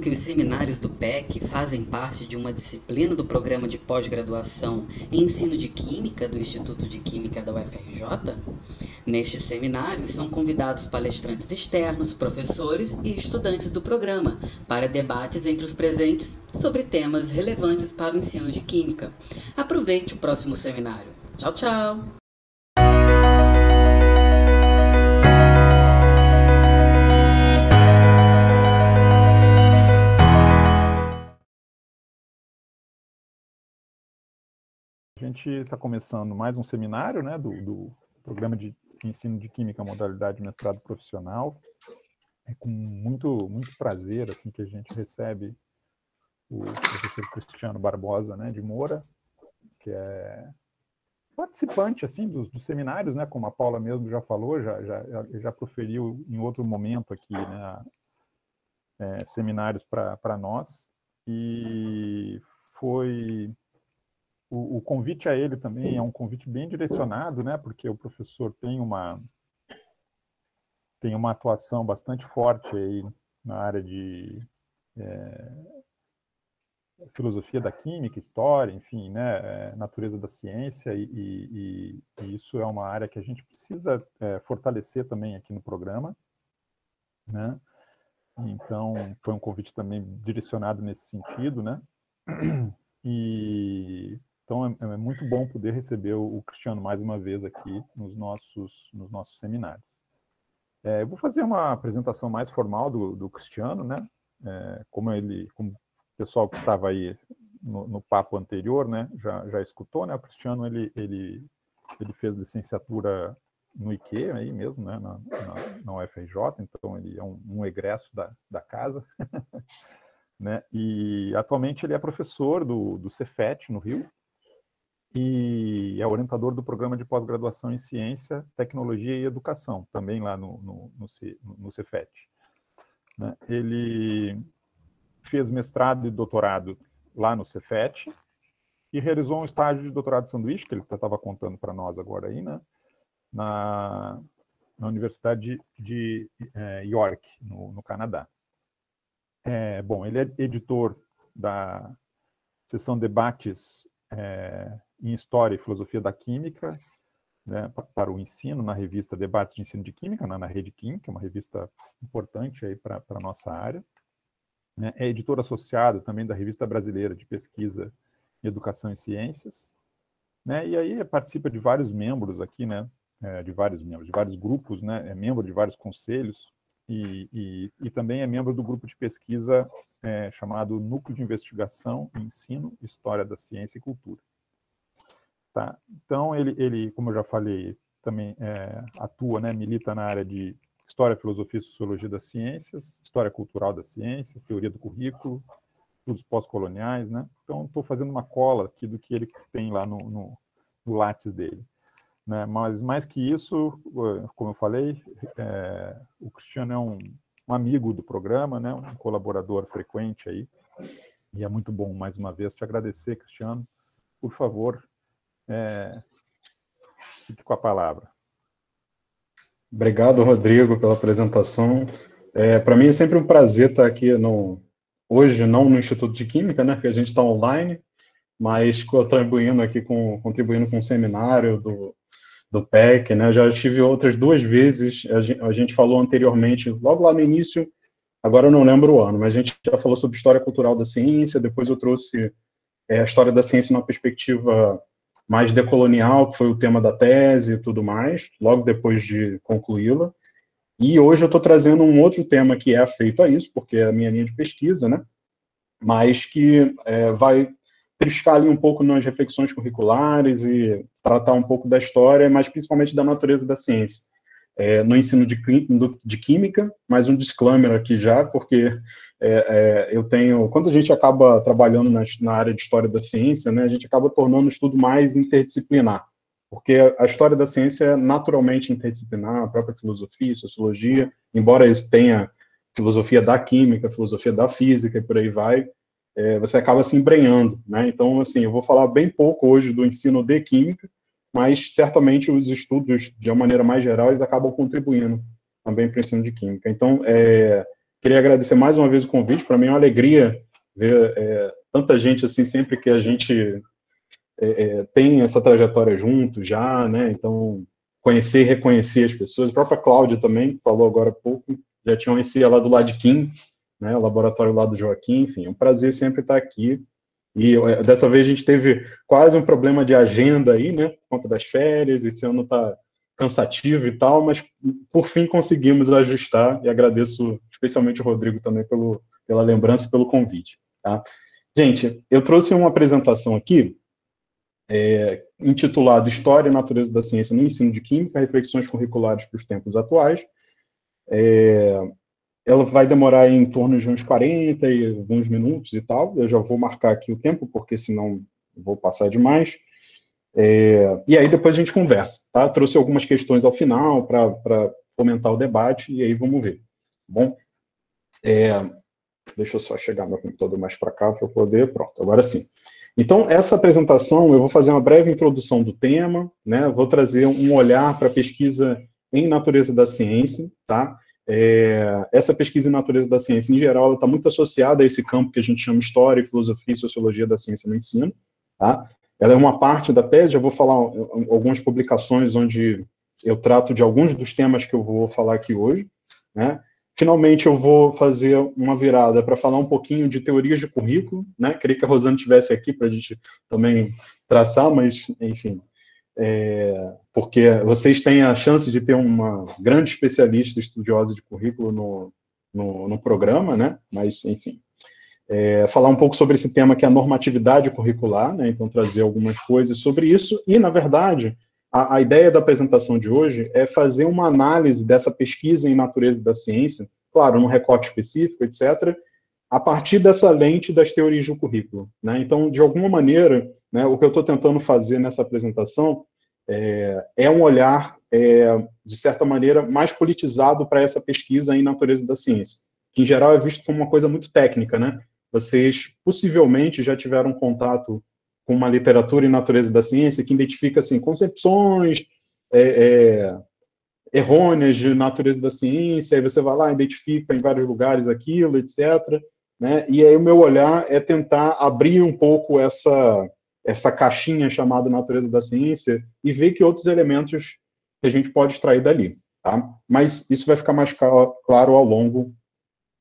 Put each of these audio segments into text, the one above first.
que os seminários do PEC fazem parte de uma disciplina do programa de pós-graduação em ensino de Química do Instituto de Química da UFRJ? Nestes seminários são convidados palestrantes externos, professores e estudantes do programa para debates entre os presentes sobre temas relevantes para o ensino de Química. Aproveite o próximo seminário. Tchau, tchau! A gente está começando mais um seminário, né, do Programa de Ensino de Química, modalidade mestrado profissional. É com muito prazer assim, que a gente recebe o professor Cristiano Barbosa, né, de Moura, que é participante assim, dos seminários, né, como a Paula mesmo já falou, já proferiu em outro momento aqui, né, seminários para nós. E foi... O convite a ele também é um convite bem direcionado, né, porque o professor tem uma atuação bastante forte aí na área de filosofia da química, história, enfim, né, natureza da ciência, e isso é uma área que a gente precisa fortalecer também aqui no programa, né? Então, foi um convite também direcionado nesse sentido, né? Então, é muito bom poder receber o Cristiano mais uma vez aqui nos nossos seminários. Eu vou fazer uma apresentação mais formal do Cristiano, né? Como o pessoal que estava aí no papo anterior, né, já escutou, né? O Cristiano ele fez licenciatura no IQ aí mesmo, né, na UFRJ, então ele é um egresso da casa, né? E atualmente ele é professor do Cefet no Rio, e é orientador do programa de pós-graduação em Ciência, Tecnologia e Educação, também lá no Cefet. Né? Ele fez mestrado e doutorado lá no Cefet e realizou um estágio de doutorado de sanduíche, que ele estava contando para nós agora aí, né? na Universidade de York, no Canadá. Bom, ele é editor da seção Debates em História e Filosofia da Química, né, para o ensino, na revista Debates de Ensino de Química, na Rede Quim, que é uma revista importante aí para a nossa área. Né. É editor associado também da Revista Brasileira de Pesquisa em Educação e Ciências. Né, e aí participa de vários membros aqui, né, de vários grupos, né, é membro de vários conselhos, e também é membro do grupo de pesquisa chamado Núcleo de Investigação em Ensino, História da Ciência e Cultura. Tá? Então, ele, como eu já falei, também atua, né, milita na área de História, Filosofia e Sociologia das Ciências, História Cultural das Ciências, Teoria do Currículo, Estudos Pós-Coloniais, né? Então, estou fazendo uma cola aqui do que ele tem lá no Lattes dele. Né? Mas, mais que isso, como eu falei, o Cristiano é um amigo do programa, né? Um colaborador frequente aí, e é muito bom, mais uma vez, te agradecer, Cristiano. Por favor, fique com a palavra. Obrigado, Rodrigo, pela apresentação. Para mim é sempre um prazer estar aqui, hoje não no Instituto de Química, né, porque a gente está online, mas contribuindo com o seminário do PEC, né, eu já estive outras 2 vezes, a gente falou anteriormente, logo lá no início, agora eu não lembro o ano, mas a gente já falou sobre História Cultural da Ciência, depois eu trouxe a História da Ciência numa perspectiva mais decolonial, que foi o tema da tese e tudo mais, logo depois de concluí-la. E hoje eu estou trazendo um outro tema que é afeito a isso, porque é a minha linha de pesquisa, né? Mas que vai triscar ali um pouco nas reflexões curriculares e tratar um pouco da história, mas principalmente da natureza da ciência. No ensino de Química, mais um disclaimer aqui já, porque quando a gente acaba trabalhando na área de História da Ciência, né, a gente acaba tornando o estudo mais interdisciplinar, porque a História da Ciência é naturalmente interdisciplinar, a própria filosofia, sociologia, embora isso tenha filosofia da química, filosofia da física e por aí vai, você acaba se embrenhando, né? Então, assim, eu vou falar bem pouco hoje do ensino de Química, mas certamente os estudos, de uma maneira mais geral, eles acabam contribuindo também para o ensino de Química. Então, Queria agradecer mais uma vez o convite. Para mim é uma alegria ver tanta gente assim, sempre que a gente tem essa trajetória junto já, né? Então, conhecer e reconhecer as pessoas. A própria Cláudia também falou agora há pouco, já tinha conhecido lá do Ladquim, né? O laboratório lá do Joaquim, enfim, é um prazer sempre estar aqui. E dessa vez a gente teve quase um problema de agenda aí, né? Por conta das férias, esse ano está cansativo e tal, mas por fim conseguimos ajustar, e agradeço especialmente o Rodrigo também pela lembrança e pelo convite, tá? Gente, eu trouxe uma apresentação aqui, intitulado História e Natureza da Ciência no Ensino de Química, Reflexões Curriculares para os Tempos Atuais. Ela vai demorar em torno de uns 40 e alguns minutos e tal. Eu já vou marcar aqui o tempo, porque senão vou passar demais. E aí depois a gente conversa, tá? Trouxe algumas questões ao final para fomentar o debate, e aí vamos ver. Bom, deixa eu só chegar meu computador mais para cá para eu poder... Pronto, agora sim. Então, essa apresentação, eu vou fazer uma breve introdução do tema, né? Vou trazer um olhar para a pesquisa em natureza da ciência, tá? Essa pesquisa em natureza da ciência, em geral, ela está muito associada a esse campo que a gente chama História, Filosofia e Sociologia da Ciência no Ensino, tá? Ela é uma parte da tese, já vou falar algumas publicações onde eu trato de alguns dos temas que eu vou falar aqui hoje, né? Finalmente, eu vou fazer uma virada para falar um pouquinho de teorias de currículo, né? Queria que a Rosana estivesse aqui para a gente também traçar, mas, enfim, porque vocês têm a chance de ter uma grande especialista estudiosa de currículo no programa, né? Mas, enfim, falar um pouco sobre esse tema que é a normatividade curricular, né? Então, trazer algumas coisas sobre isso e, na verdade... A ideia da apresentação de hoje é fazer uma análise dessa pesquisa em natureza da ciência, claro, num recorte específico, etc., a partir dessa lente das teorias do currículo, né? Então, de alguma maneira, né, o que eu estou tentando fazer nessa apresentação é um olhar, de certa maneira, mais politizado para essa pesquisa em natureza da ciência, que, em geral, é visto como uma coisa muito técnica, né? Vocês, possivelmente, já tiveram contato com uma literatura em natureza da ciência que identifica assim, concepções errôneas de natureza da ciência, aí você vai lá, identifica em vários lugares aquilo, etc. Né? E aí o meu olhar é tentar abrir um pouco essa caixinha chamada natureza da ciência e ver que outros elementos que a gente pode extrair dali. Tá? Mas isso vai ficar mais claro ao longo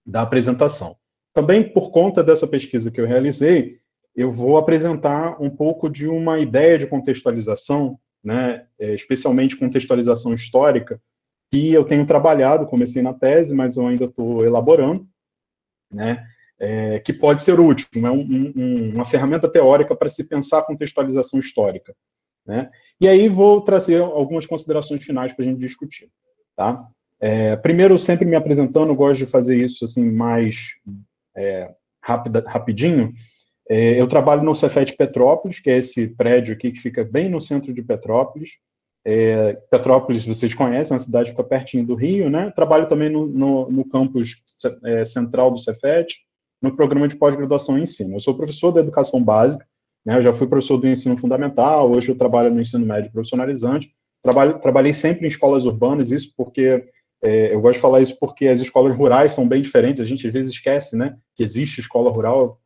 da apresentação. Também, por conta dessa pesquisa que eu realizei, eu vou apresentar um pouco de uma ideia de contextualização, né, especialmente contextualização histórica, que eu tenho trabalhado, comecei na tese, mas eu ainda estou elaborando, né, que pode ser útil, é uma ferramenta teórica para se pensar a contextualização histórica. Né? E aí vou trazer algumas considerações finais para a gente discutir. Tá? Primeiro, sempre me apresentando, eu gosto de fazer isso assim, mais rapidinho. Eu trabalho no Cefet Petrópolis, que é esse prédio aqui que fica bem no centro de Petrópolis. Petrópolis, vocês conhecem, é uma cidade que fica pertinho do Rio, né? Trabalho também no campus central do Cefet, no programa de pós-graduação em ensino. Eu sou professor da educação básica, né? Eu já fui professor do ensino fundamental, hoje eu trabalho no ensino médio profissionalizante. Trabalhei sempre em escolas urbanas, isso porque... eu gosto de falar isso porque as escolas rurais são bem diferentes, a gente às vezes esquece, né, que existe escola rural,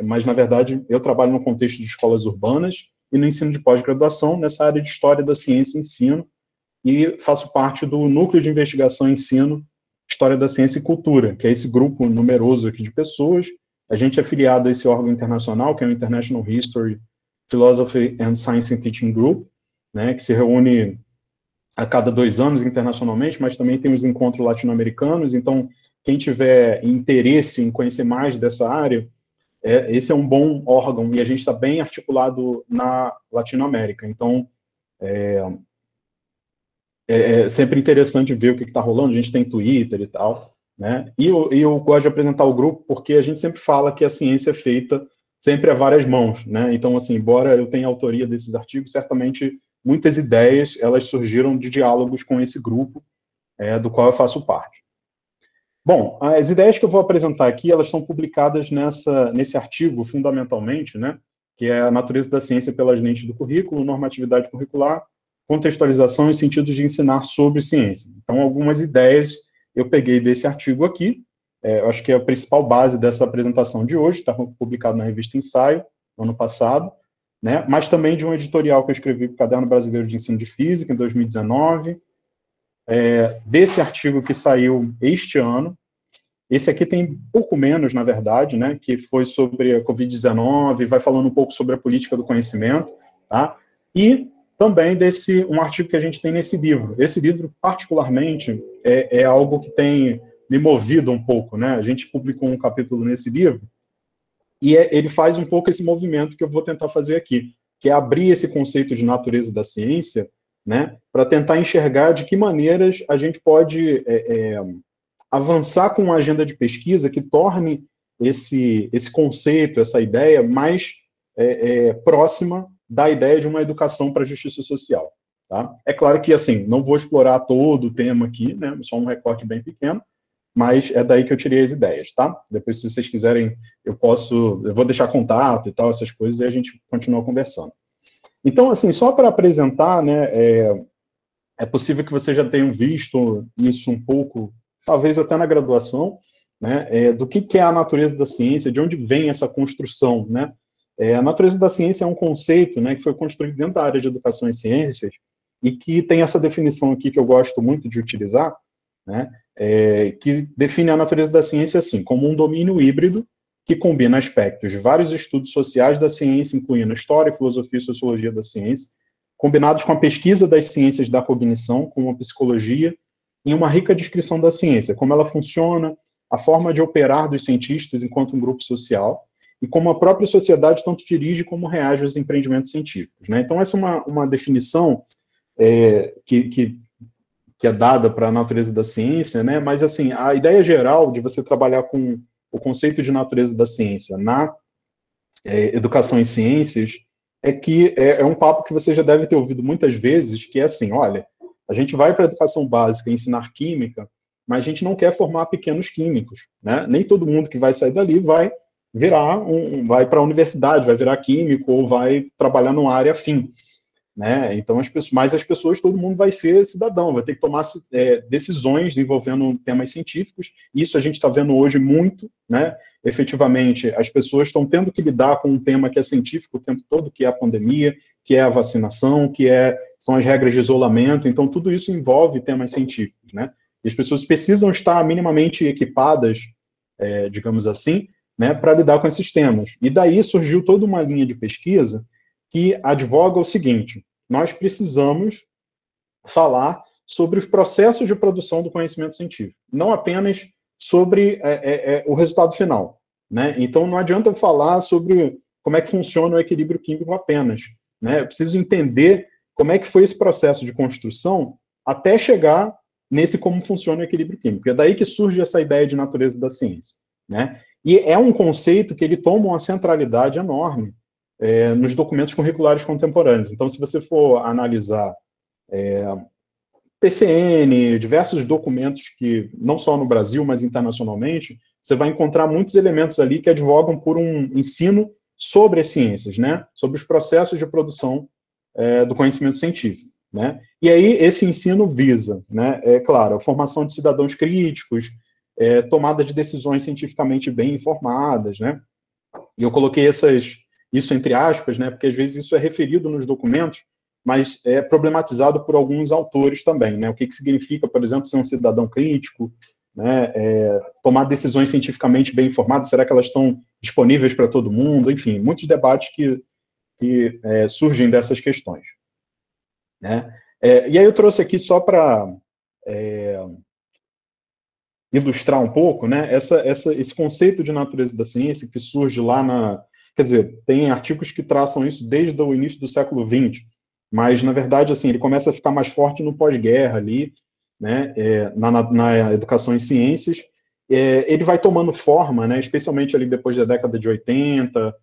mas, na verdade, eu trabalho no contexto de escolas urbanas e no ensino de pós-graduação, nessa área de História da Ciência e Ensino, e faço parte do Núcleo de Investigação e Ensino, História da Ciência e Cultura, que é esse grupo numeroso aqui de pessoas. A gente é afiliado a esse órgão internacional, que é o International History, Philosophy and Science and Teaching Group, né, que se reúne a cada 2 anos internacionalmente, mas também tem os encontros latino-americanos. Então, quem tiver interesse em conhecer mais dessa área, esse é um bom órgão, e a gente está bem articulado na Latinoamérica. Então, é sempre interessante ver o que está rolando. A gente tem Twitter e tal, né? E eu gosto de apresentar o grupo porque a gente sempre fala que a ciência é feita sempre a várias mãos, né? Então, assim, embora eu tenha autoria desses artigos, certamente muitas ideias, elas surgiram de diálogos com esse grupo, do qual eu faço parte. Bom, as ideias que eu vou apresentar aqui, elas estão publicadas nesse artigo, fundamentalmente, né, que é a natureza da ciência pelas lentes do currículo, normatividade curricular, contextualização e sentidos de ensinar sobre ciência. Então, algumas ideias eu peguei desse artigo aqui, eu acho que é a principal base dessa apresentação de hoje, está publicado na revista Ensaio, ano passado, né? Mas também de um editorial que eu escrevi para o Caderno Brasileiro de Ensino de Física, em 2019, desse artigo que saiu este ano. Esse aqui tem pouco menos, na verdade, né, que foi sobre a Covid-19, vai falando um pouco sobre a política do conhecimento, tá? E também um artigo que a gente tem nesse livro. Esse livro, particularmente, é algo que tem me movido um pouco, né? A gente publicou um capítulo nesse livro, e ele faz um pouco esse movimento que eu vou tentar fazer aqui, que é abrir esse conceito de natureza da ciência, né, para tentar enxergar de que maneiras a gente pode avançar com uma agenda de pesquisa que torne esse conceito, essa ideia, mais próxima da ideia de uma educação para a justiça social. Tá? É claro que, assim, não vou explorar todo o tema aqui, né, só um recorte bem pequeno, mas é daí que eu tirei as ideias, tá? Depois, se vocês quiserem, eu vou deixar contato e tal, essas coisas, e a gente continua conversando. Então, assim, só para apresentar, né, é possível que vocês já tenham visto isso um pouco, talvez até na graduação, né, do que é a natureza da ciência, de onde vem essa construção, né? A natureza da ciência é um conceito, né, que foi construído dentro da área de educação e ciências, e que tem essa definição aqui que eu gosto muito de utilizar, né, que define a natureza da ciência assim, como um domínio híbrido que combina aspectos de vários estudos sociais da ciência, incluindo história, filosofia e sociologia da ciência, combinados com a pesquisa das ciências da cognição, como a psicologia, em uma rica descrição da ciência, como ela funciona, a forma de operar dos cientistas enquanto um grupo social, e como a própria sociedade tanto dirige como reage aos empreendimentos científicos. Né? Então, essa é uma definição que é dada para a natureza da ciência, né? Mas, assim, a ideia geral de você trabalhar com o conceito de natureza da ciência na educação em ciências é que é um papo que você já deve ter ouvido muitas vezes, que é assim, olha, a gente vai para a educação básica ensinar química, mas a gente não quer formar pequenos químicos, né? Nem todo mundo que vai sair dali vai vai para a universidade, vai virar químico ou vai trabalhar numa área afim, né? Então, as pessoas, todo mundo vai ser cidadão, vai ter que tomar decisões envolvendo temas científicos. Isso a gente está vendo hoje muito, né? Efetivamente, as pessoas estão tendo que lidar com um tema que é científico o tempo todo, que é a pandemia, que é a vacinação, são as regras de isolamento. Então, tudo isso envolve temas científicos, né? E as pessoas precisam estar minimamente equipadas, digamos assim, né, para lidar com esses temas. E daí surgiu toda uma linha de pesquisa que advoga o seguinte: nós precisamos falar sobre os processos de produção do conhecimento científico, não apenas sobre o resultado final, né? Então, não adianta falar sobre como é que funciona o equilíbrio químico apenas, né? Eu preciso entender como é que foi esse processo de construção até chegar nesse como funciona o equilíbrio químico. É daí que surge essa ideia de natureza da ciência, né? E é um conceito que ele toma uma centralidade enorme nos documentos curriculares contemporâneos. Então, se você for analisar PCN, diversos documentos que, não só no Brasil, mas internacionalmente, você vai encontrar muitos elementos ali que advogam por um ensino sobre as ciências, né? Sobre os processos de produção do conhecimento científico, né? E aí, esse ensino visa, né, claro, a formação de cidadãos críticos, tomada de decisões cientificamente bem informadas, né? E eu coloquei isso entre aspas, né, porque às vezes isso é referido nos documentos, mas é problematizado por alguns autores também, né? O que significa, por exemplo, ser um cidadão crítico, né? Tomar decisões cientificamente bem informadas, será que elas estão disponíveis para todo mundo? Enfim, muitos debates que surgem dessas questões, né? E aí eu trouxe aqui só para ilustrar um pouco, né, esse conceito de natureza da ciência que surge lá quer dizer, tem artigos que traçam isso desde o início do século XX, mas, na verdade, assim, ele começa a ficar mais forte no pós-guerra ali, né, na educação em ciências. Ele vai tomando forma, né, especialmente ali depois da década de 80,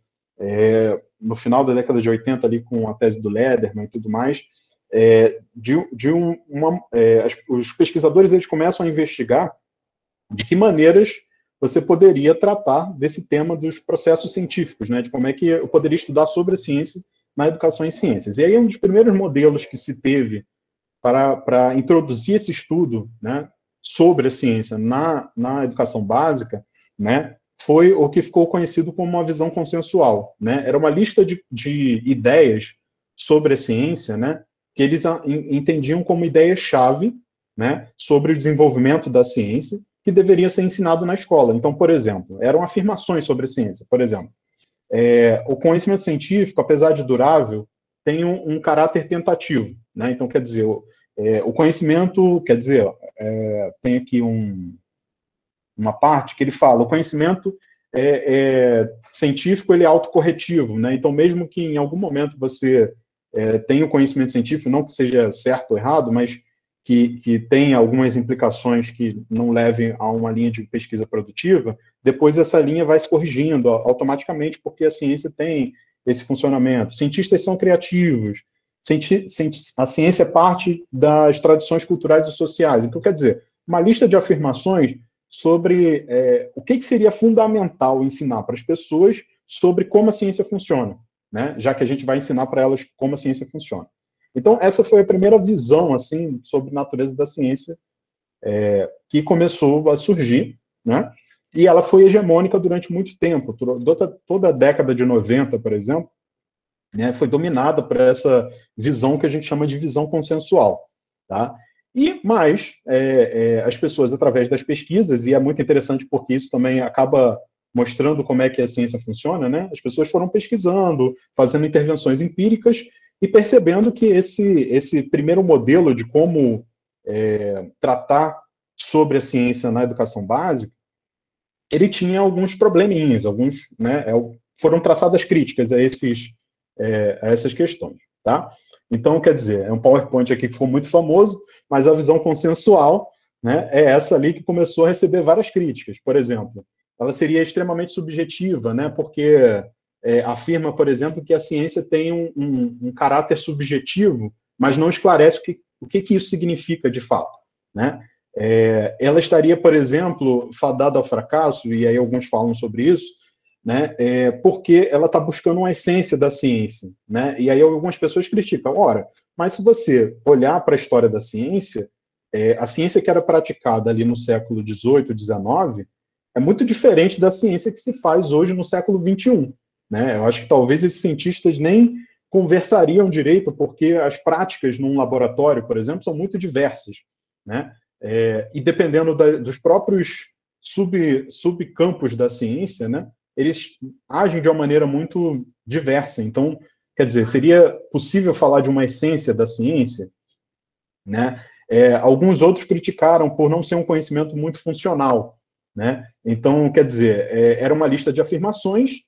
no final da década de 80 ali com a tese do Lederman e tudo mais, os pesquisadores eles começam a investigar de que maneiras você poderia tratar desse tema dos processos científicos, né, de como é que eu poderia estudar sobre a ciência na educação em ciências. E aí um dos primeiros modelos que se teve para introduzir esse estudo, né, sobre a ciência na educação básica, né, foi o que ficou conhecido como uma visão consensual, né? Era uma lista de ideias sobre a ciência, né, que eles entendiam como ideia-chave, né, sobre o desenvolvimento da ciência, que deveria ser ensinado na escola. Então, por exemplo, eram afirmações sobre a ciência. Por exemplo, o conhecimento científico, apesar de durável, tem um caráter tentativo, né? Então, quer dizer, o conhecimento, quer dizer, tem aqui uma parte que ele fala, o conhecimento científico, ele é autocorretivo, né? Então, mesmo que em algum momento você tenha o conhecimento científico, não que seja certo ou errado, mas que tenha algumas implicações que não levem a uma linha de pesquisa produtiva, depois essa linha vai se corrigindo automaticamente, porque a ciência tem esse funcionamento. Cientistas são criativos, a ciência é parte das tradições culturais e sociais. Então, quer dizer, uma lista de afirmações sobre o que seria fundamental ensinar para as pessoas sobre como a ciência funciona, né? Já que a gente vai ensinar para elas como a ciência funciona. Então, essa foi a primeira visão assim, sobre a natureza da ciência que começou a surgir, né? E ela foi hegemônica durante muito tempo. Toda a década de 90, por exemplo, né, foi dominada por essa visão que a gente chama de visão consensual. Tá? Mas as pessoas, através das pesquisas, e é muito interessante porque isso também acaba mostrando como é que a ciência funciona, né? As pessoas foram pesquisando, fazendo intervenções empíricas e percebendo que esse primeiro modelo de como tratar sobre a ciência na educação básica, ele tinha alguns probleminhas, né, foram traçadas críticas a essas questões, tá? Então, quer dizer, é um PowerPoint aqui que ficou muito famoso, mas a visão consensual, né, é essa ali que começou a receber várias críticas. Por exemplo, ela seria extremamente subjetiva, né, porque afirma, por exemplo, que a ciência tem um caráter subjetivo, mas não esclarece o que isso significa de fato, né? Ela estaria, por exemplo, fadada ao fracasso, e aí alguns falam sobre isso, né, porque ela está buscando uma essência da ciência, né? E aí algumas pessoas criticam, ora, mas se você olhar para a história da ciência, a ciência que era praticada ali no século XVIII, XIX, é muito diferente da ciência que se faz hoje no século XXI, né? Eu acho que talvez esses cientistas nem conversariam direito, porque as práticas num laboratório, por exemplo, são muito diversas, né? E dependendo dos próprios subcampos da ciência, né, eles agem de uma maneira muito diversa. Então, quer dizer, seria possível falar de uma essência da ciência, né? Alguns outros criticaram por não ser um conhecimento muito funcional, né? Então, quer dizer, era uma lista de afirmações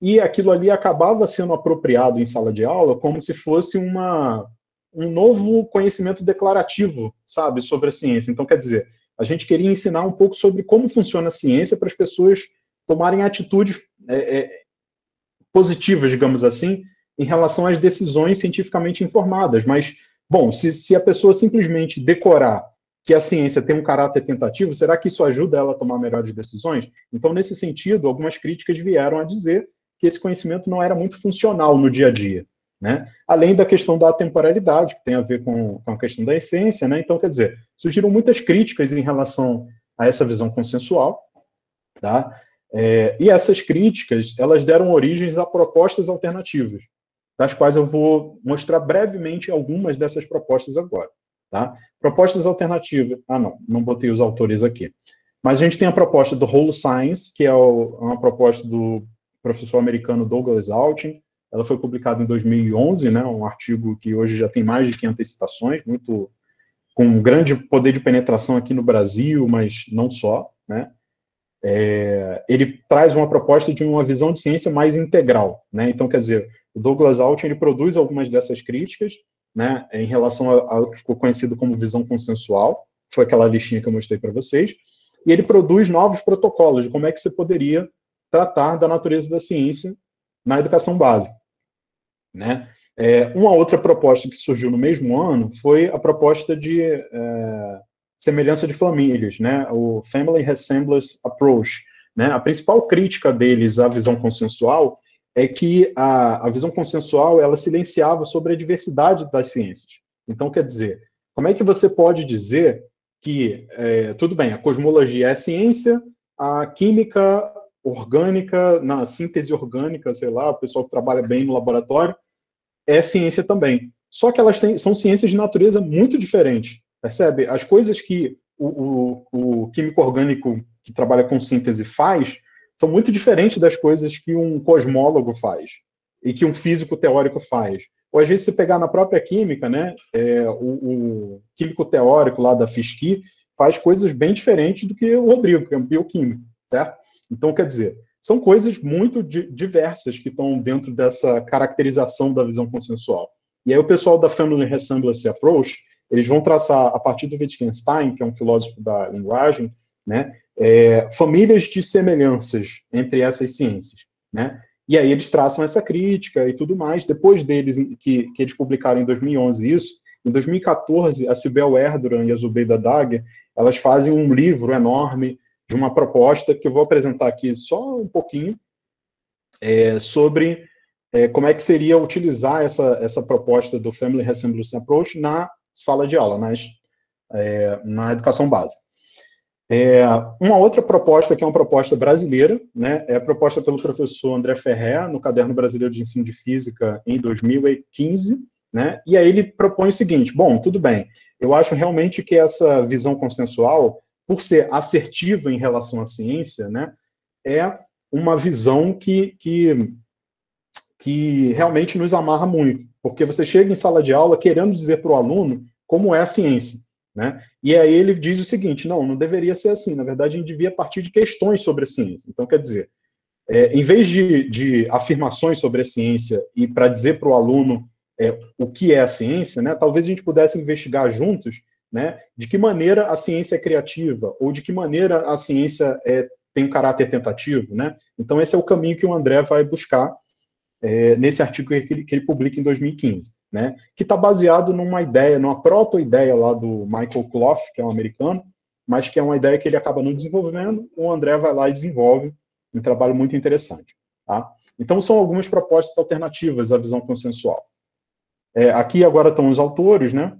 e aquilo ali acabava sendo apropriado em sala de aula como se fosse um novo conhecimento declarativo, sabe, sobre a ciência. Então, quer dizer, a gente queria ensinar um pouco sobre como funciona a ciência para as pessoas tomarem atitudes positivas, digamos assim, em relação às decisões cientificamente informadas. Mas, bom, se a pessoa simplesmente decorar que a ciência tem um caráter tentativo, será que isso ajuda ela a tomar melhores decisões? Então, nesse sentido, algumas críticas vieram a dizer que esse conhecimento não era muito funcional no dia a dia, né? Além da questão da temporalidade, que tem a ver com a questão da essência, né? Então, quer dizer, surgiram muitas críticas em relação a essa visão consensual, tá? E essas críticas, elas deram origens a propostas alternativas, das quais eu vou mostrar brevemente algumas dessas propostas agora, tá? Propostas alternativas, não botei os autores aqui, mas a gente tem a proposta do Whole Science, que é uma proposta do professor americano Douglas Altin. Ela foi publicada em 2011, né, um artigo que hoje já tem mais de 500 citações, com um grande poder de penetração aqui no Brasil, mas não só, né? Ele traz uma proposta de uma visão de ciência mais integral, né? Então, quer dizer, o Douglas Altin, ele produz algumas dessas críticas, né, em relação ao que ficou conhecido como visão consensual, foi aquela listinha que eu mostrei para vocês, e ele produz novos protocolos de como é que você poderia tratar da natureza da ciência na educação básica, né? Uma outra proposta que surgiu no mesmo ano foi a proposta de semelhança de famílias, né? O Family Resemblance Approach, né? A principal crítica deles à visão consensual é que a visão consensual, ela silenciava sobre a diversidade das ciências. Então, quer dizer, como é que você pode dizer que, tudo bem, a cosmologia é ciência, a química orgânica, na síntese orgânica, sei lá, o pessoal que trabalha bem no laboratório, é ciência também. Só que elas são ciências de natureza muito diferente, percebe? As coisas que o químico orgânico que trabalha com síntese faz são muito diferentes das coisas que um cosmólogo faz e que um físico teórico faz. Ou às vezes, se pegar na própria química, né, o químico teórico lá da FISC faz coisas bem diferentes do que o Rodrigo, que é um bioquímico, certo? Então, quer dizer, são coisas muito diversas que estão dentro dessa caracterização da visão consensual. E aí o pessoal da Family Resemblance Approach, eles vão traçar, a partir do Wittgenstein, que é um filósofo da linguagem, né, famílias de semelhanças entre essas ciências, né? E aí eles traçam essa crítica e tudo mais. Depois deles, que eles publicaram em 2011 isso, em 2014, a Sibel Erdogan e a Zubeida Dagher, elas fazem um livro enorme de uma proposta que eu vou apresentar aqui só um pouquinho, sobre como é que seria utilizar essa proposta do Family Resemblance Approach na sala de aula, na educação básica. Uma outra proposta, que é uma proposta brasileira, né, é proposta pelo professor André Ferrer, no Caderno Brasileiro de Ensino de Física, em 2015, né, e aí ele propõe o seguinte: bom, tudo bem, eu acho realmente que essa visão consensual, por ser assertiva em relação à ciência, né, é uma visão que realmente nos amarra muito, porque você chega em sala de aula querendo dizer para o aluno como é a ciência, né? E aí ele diz o seguinte: não deveria ser assim, na verdade a gente devia partir de questões sobre a ciência. Então, quer dizer, em vez de afirmações sobre a ciência e para dizer para o aluno o que é a ciência, né, talvez a gente pudesse investigar juntos, né, de que maneira a ciência é criativa, ou de que maneira a ciência tem um caráter tentativo, né? Então esse é o caminho que o André vai buscar nesse artigo que ele publica em 2015, né, que está baseado numa ideia, numa proto-ideia lá do Michael Clough, que é um americano, mas que é uma ideia que ele acaba não desenvolvendo, o André vai lá e desenvolve um trabalho muito interessante. Tá? Então, são algumas propostas alternativas à visão consensual. Aqui agora estão os autores, né?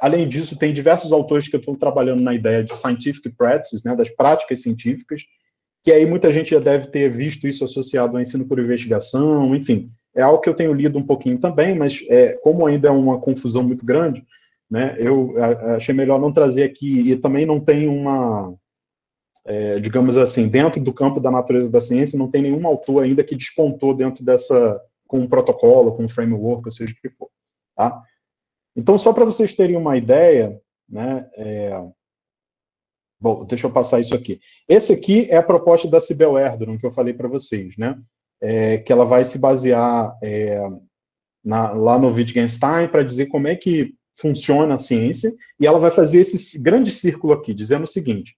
Além disso, tem diversos autores que estão trabalhando na ideia de scientific practices, né, das práticas científicas, que aí muita gente já deve ter visto isso associado ao ensino por investigação, enfim, é algo que eu tenho lido um pouquinho também, mas como ainda é uma confusão muito grande, né, eu achei melhor não trazer aqui, e também não tem uma, digamos assim, dentro do campo da natureza da ciência, não tem nenhum autor ainda que despontou dentro dessa, com um protocolo, com um framework, ou seja o que for, tá? Então, só para vocês terem uma ideia, né, bom, deixa eu passar isso aqui. Esse aqui é a proposta da Sibel Erdogan, que eu falei para vocês, né? Que ela vai se basear lá no Wittgenstein para dizer como é que funciona a ciência, e ela vai fazer esse grande círculo aqui, dizendo o seguinte,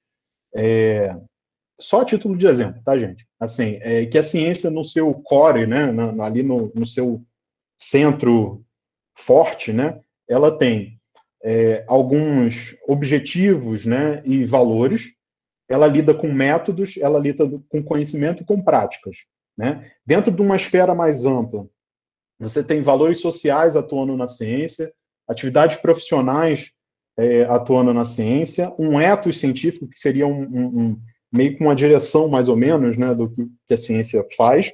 só a título de exemplo, tá, gente? Assim, que a ciência no seu core, né, ali no seu centro forte, né, ela tem alguns objetivos, né, e valores, ela lida com métodos, ela lida com conhecimento e com práticas, né? Dentro de uma esfera mais ampla, você tem valores sociais atuando na ciência, atividades profissionais atuando na ciência, um ethos científico, que seria meio que uma direção, mais ou menos, né, do que a ciência faz,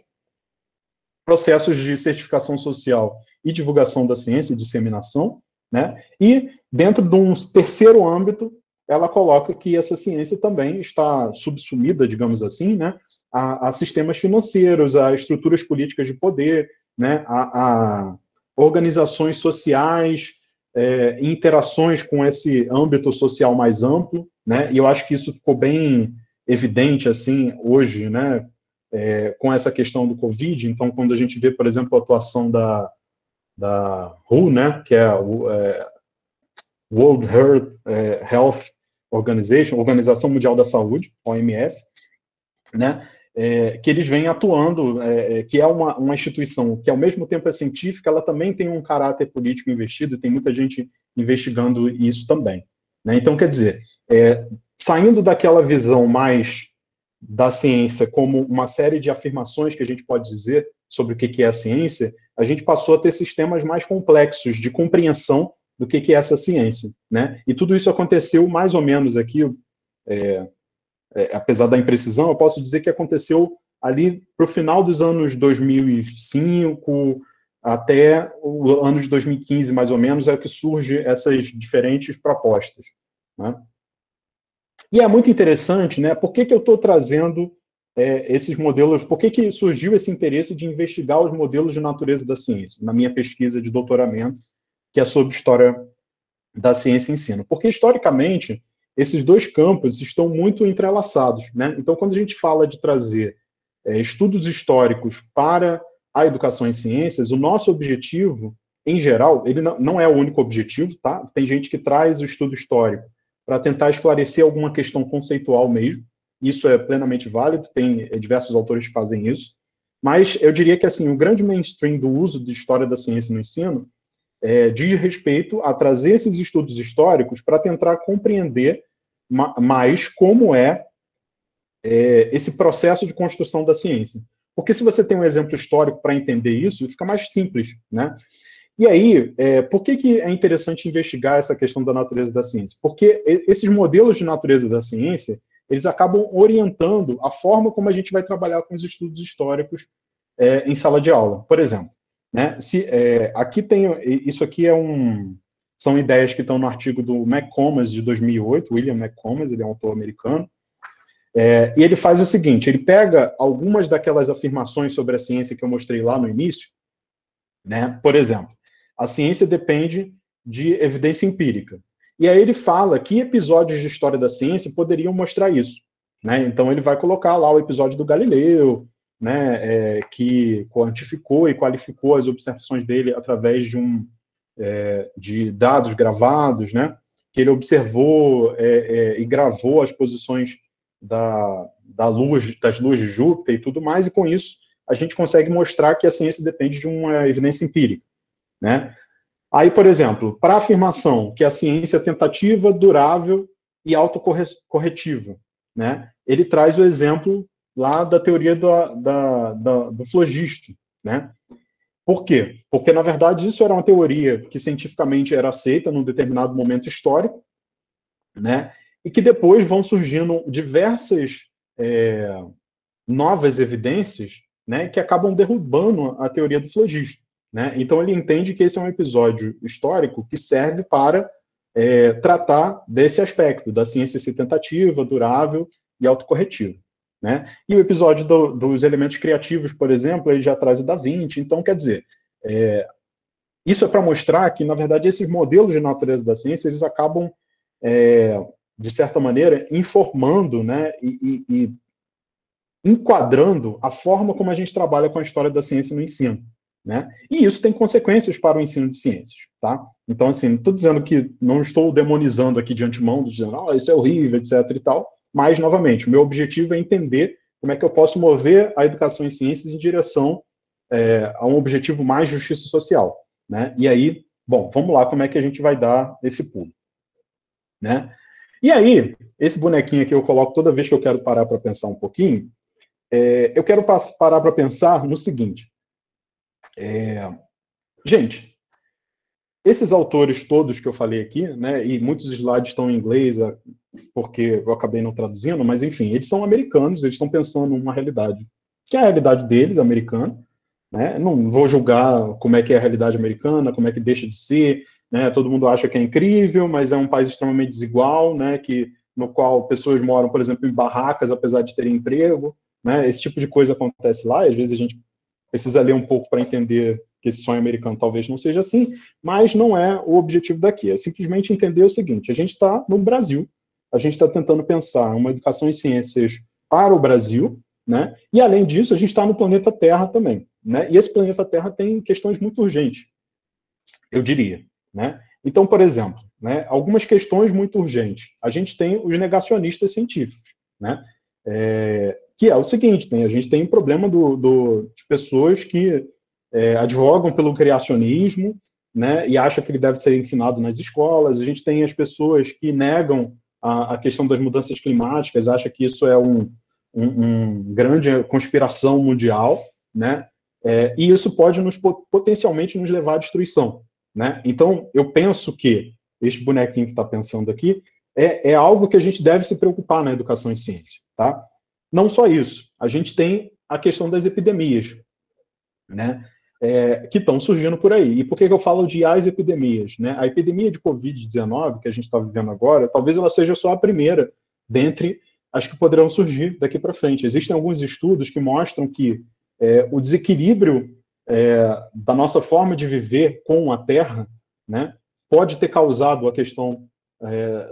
processos de certificação social e divulgação da ciência, disseminação, né? E, dentro de um terceiro âmbito, ela coloca que essa ciência também está subsumida, digamos assim, né, a sistemas financeiros, a estruturas políticas de poder, né, a organizações sociais, interações com esse âmbito social mais amplo, né? E eu acho que isso ficou bem evidente, assim, hoje, né, com essa questão do Covid. Então, quando a gente vê, por exemplo, a atuação da WHO, né, que é a World Health Organization, Organização Mundial da Saúde, OMS, né, que eles vêm atuando, que é uma instituição que, ao mesmo tempo é científica, ela também tem um caráter político investido, e tem muita gente investigando isso também, né? Então, quer dizer, saindo daquela visão mais da ciência como uma série de afirmações que a gente pode dizer sobre o que é a ciência, a gente passou a ter sistemas mais complexos de compreensão do que é essa ciência, né? E tudo isso aconteceu mais ou menos aqui, apesar da imprecisão, eu posso dizer que aconteceu ali para o final dos anos 2005 até o ano de 2015, mais ou menos, é que surgem essas diferentes propostas, né? E é muito interessante, né? Por que eu estou trazendo esses modelos? Por que surgiu esse interesse de investigar os modelos de natureza da ciência na minha pesquisa de doutoramento, que é sobre história da ciência e ensino? Porque, historicamente, esses dois campos estão muito entrelaçados, né? Então, quando a gente fala de trazer estudos históricos para a educação em ciências, o nosso objetivo, em geral, ele não é o único objetivo, tá? Tem gente que traz o estudo histórico para tentar esclarecer alguma questão conceitual mesmo. Isso é plenamente válido, tem diversos autores que fazem isso. Mas eu diria que, assim, o grande mainstream do uso de história da ciência no ensino diz respeito a trazer esses estudos históricos para tentar compreender mais como esse processo de construção da ciência. Porque se você tem um exemplo histórico para entender isso, fica mais simples, né? E aí, por que é interessante investigar essa questão da natureza da ciência? Porque esses modelos de natureza da ciência, eles acabam orientando a forma como a gente vai trabalhar com os estudos históricos em sala de aula. Por exemplo, né, aqui tem, isso aqui são ideias que estão no artigo do McComas, de 2008, William McComas, ele é um autor americano, e ele faz o seguinte, ele pega algumas daquelas afirmações sobre a ciência que eu mostrei lá no início, né? Por exemplo, a ciência depende de evidência empírica. E aí ele fala que episódios de história da ciência poderiam mostrar isso, né? Então ele vai colocar lá o episódio do Galileu, né, que quantificou e qualificou as observações dele através de dados gravados, né? Que ele observou e gravou as posições das luas de Júpiter e tudo mais, e com isso a gente consegue mostrar que a ciência depende de uma evidência empírica, né? Aí, por exemplo, para a afirmação que a ciência é tentativa, durável e autocorretiva, né? Ele traz o exemplo lá da teoria do flogisto, né? Por quê? Porque, na verdade, isso era uma teoria que cientificamente era aceita num determinado momento histórico, né? E que depois vão surgindo diversas novas evidências, né, que acabam derrubando a teoria do flogisto, né? Então ele entende que esse é um episódio histórico que serve para tratar desse aspecto da ciência ser tentativa, durável e autocorretiva, né? E o episódio dos elementos criativos, por exemplo, ele já traz o Da Vinci. Então, quer dizer, isso é para mostrar que, na verdade, esses modelos de natureza da ciência, eles acabam, de certa maneira, informando, né, e enquadrando a forma como a gente trabalha com a história da ciência no ensino, né? E isso tem consequências para o ensino de ciências, tá? Então, assim, não estou dizendo que, não estou demonizando aqui de antemão, dizendo, isso é horrível, etc e tal, mas, novamente, o meu objetivo é entender como é que eu posso mover a educação em ciências em direção a um objetivo mais justiça social, né? E aí, bom, vamos lá, como é que a gente vai dar esse pulo, né? E aí, esse bonequinho aqui eu coloco toda vez que eu quero parar para pensar um pouquinho. Eu quero parar para pensar no seguinte. Gente, esses autores todos que eu falei aqui, né, e muitos slides estão em inglês, porque eu acabei não traduzindo, mas enfim, eles são americanos, eles estão pensando numa realidade que é a realidade deles, americana, né? Não vou julgar como é que é a realidade americana, como é que deixa de ser, né? Todo mundo acha que é incrível, mas é um país extremamente desigual, né? No qual pessoas moram, por exemplo, em barracas, apesar de terem emprego, né? Esse tipo de coisa acontece lá, e às vezes a gente precisa ler um pouco para entender que esse sonho americano talvez não seja assim, mas não é o objetivo daqui, é simplesmente entender o seguinte, a gente está no Brasil, a gente está tentando pensar uma educação em ciências para o Brasil, né? E além disso, a gente está no planeta Terra também, né? E esse planeta Terra tem questões muito urgentes, eu diria, né? Então, por exemplo, né, algumas questões muito urgentes. A gente tem os negacionistas científicos, né? Que é o seguinte, a gente tem um problema de pessoas que advogam pelo criacionismo, né, e acham que ele deve ser ensinado nas escolas. A gente tem as pessoas que negam a questão das mudanças climáticas, acham que isso é uma grande conspiração mundial, né, e isso pode potencialmente nos levar à destruição, né? Então, eu penso que este bonequinho que está pensando aqui é algo que a gente deve se preocupar na educação em ciência, tá? Não só isso, a gente tem a questão das epidemias, né? Que estão surgindo por aí. E por que eu falo de as epidemias? Né? A epidemia de Covid-19, que a gente está vivendo agora, talvez ela seja só a primeira dentre as que poderão surgir daqui para frente. Existem alguns estudos que mostram que o desequilíbrio da nossa forma de viver com a Terra, né, pode ter causado a questão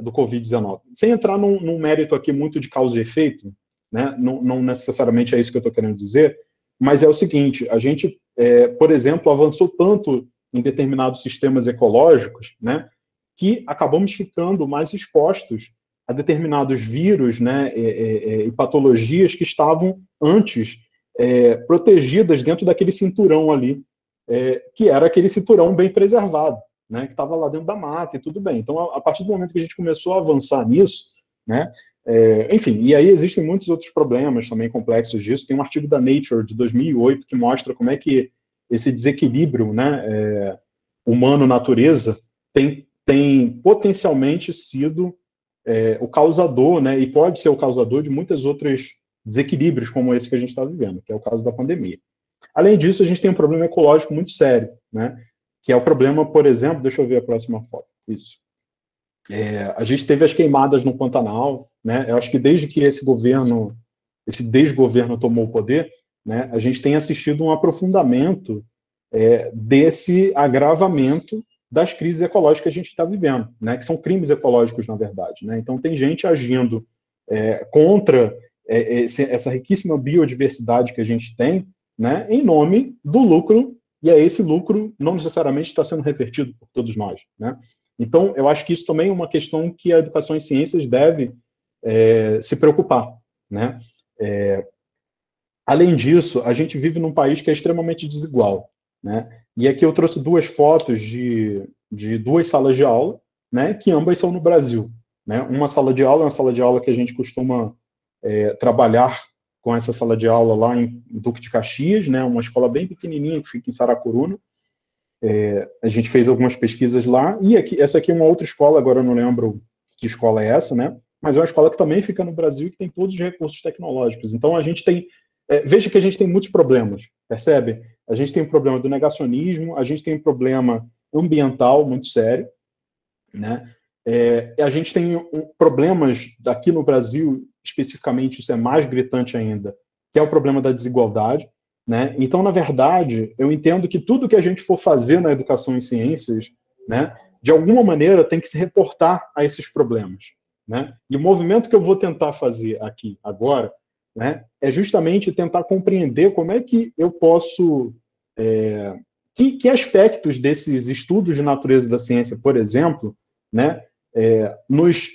do Covid-19. Sem entrar num mérito aqui muito de causa e efeito, né, não necessariamente é isso que eu estou querendo dizer, mas é o seguinte, a gente, por exemplo, avançou tanto em determinados sistemas ecológicos, né, que acabamos ficando mais expostos a determinados vírus, né, e patologias que estavam antes protegidas dentro daquele cinturão ali, que era aquele cinturão bem preservado, né, que estava lá dentro da mata e tudo bem. Então, a partir do momento que a gente começou a avançar nisso, né, enfim, e aí existem muitos outros problemas também complexos disso. Tem um artigo da Nature de 2008 que mostra como é que esse desequilíbrio, né, humano-natureza tem potencialmente sido o causador, né, e pode ser o causador de muitos outros desequilíbrios como esse que a gente está vivendo, que é o caso da pandemia. Além disso, a gente tem um problema ecológico muito sério, né, que é o problema, por exemplo, deixa eu ver a próxima foto, isso. A gente teve as queimadas no Pantanal, né? Eu acho que desde que esse desgoverno tomou o poder, né, a gente tem assistido um aprofundamento desse agravamento das crises ecológicas que a gente está vivendo, né, que são crimes ecológicos, na verdade. Né? Então, tem gente agindo contra essa riquíssima biodiversidade que a gente tem, né, em nome do lucro, e esse lucro não necessariamente está sendo revertido por todos nós. Né? Então, eu acho que isso também é uma questão que a educação em ciências deve se preocupar. Né? Além disso, a gente vive num país que é extremamente desigual. Né? E aqui eu trouxe duas fotos de duas salas de aula, né, que ambas são no Brasil. Né? Uma sala de aula é uma sala de aula que a gente costuma trabalhar com essa sala de aula lá em Duque de Caxias, né, uma escola bem pequenininha que fica em Saracuruna. A gente fez algumas pesquisas lá, e essa aqui é uma outra escola, agora eu não lembro que escola é essa, né? Mas é uma escola que também fica no Brasil e que tem todos os recursos tecnológicos. Então, a gente tem... veja que a gente tem muitos problemas, percebe? A gente tem um problema do negacionismo, a gente tem um problema ambiental muito sério, né? A gente tem problemas aqui no Brasil, especificamente, isso é mais gritante ainda, que é o problema da desigualdade. Né? Então, na verdade, eu entendo que tudo que a gente for fazer na educação em ciências, né, de alguma maneira tem que se reportar a esses problemas. Né? E o movimento que eu vou tentar fazer aqui agora, né, é justamente tentar compreender como é que eu posso... que aspectos desses estudos de natureza da ciência, por exemplo, né, nos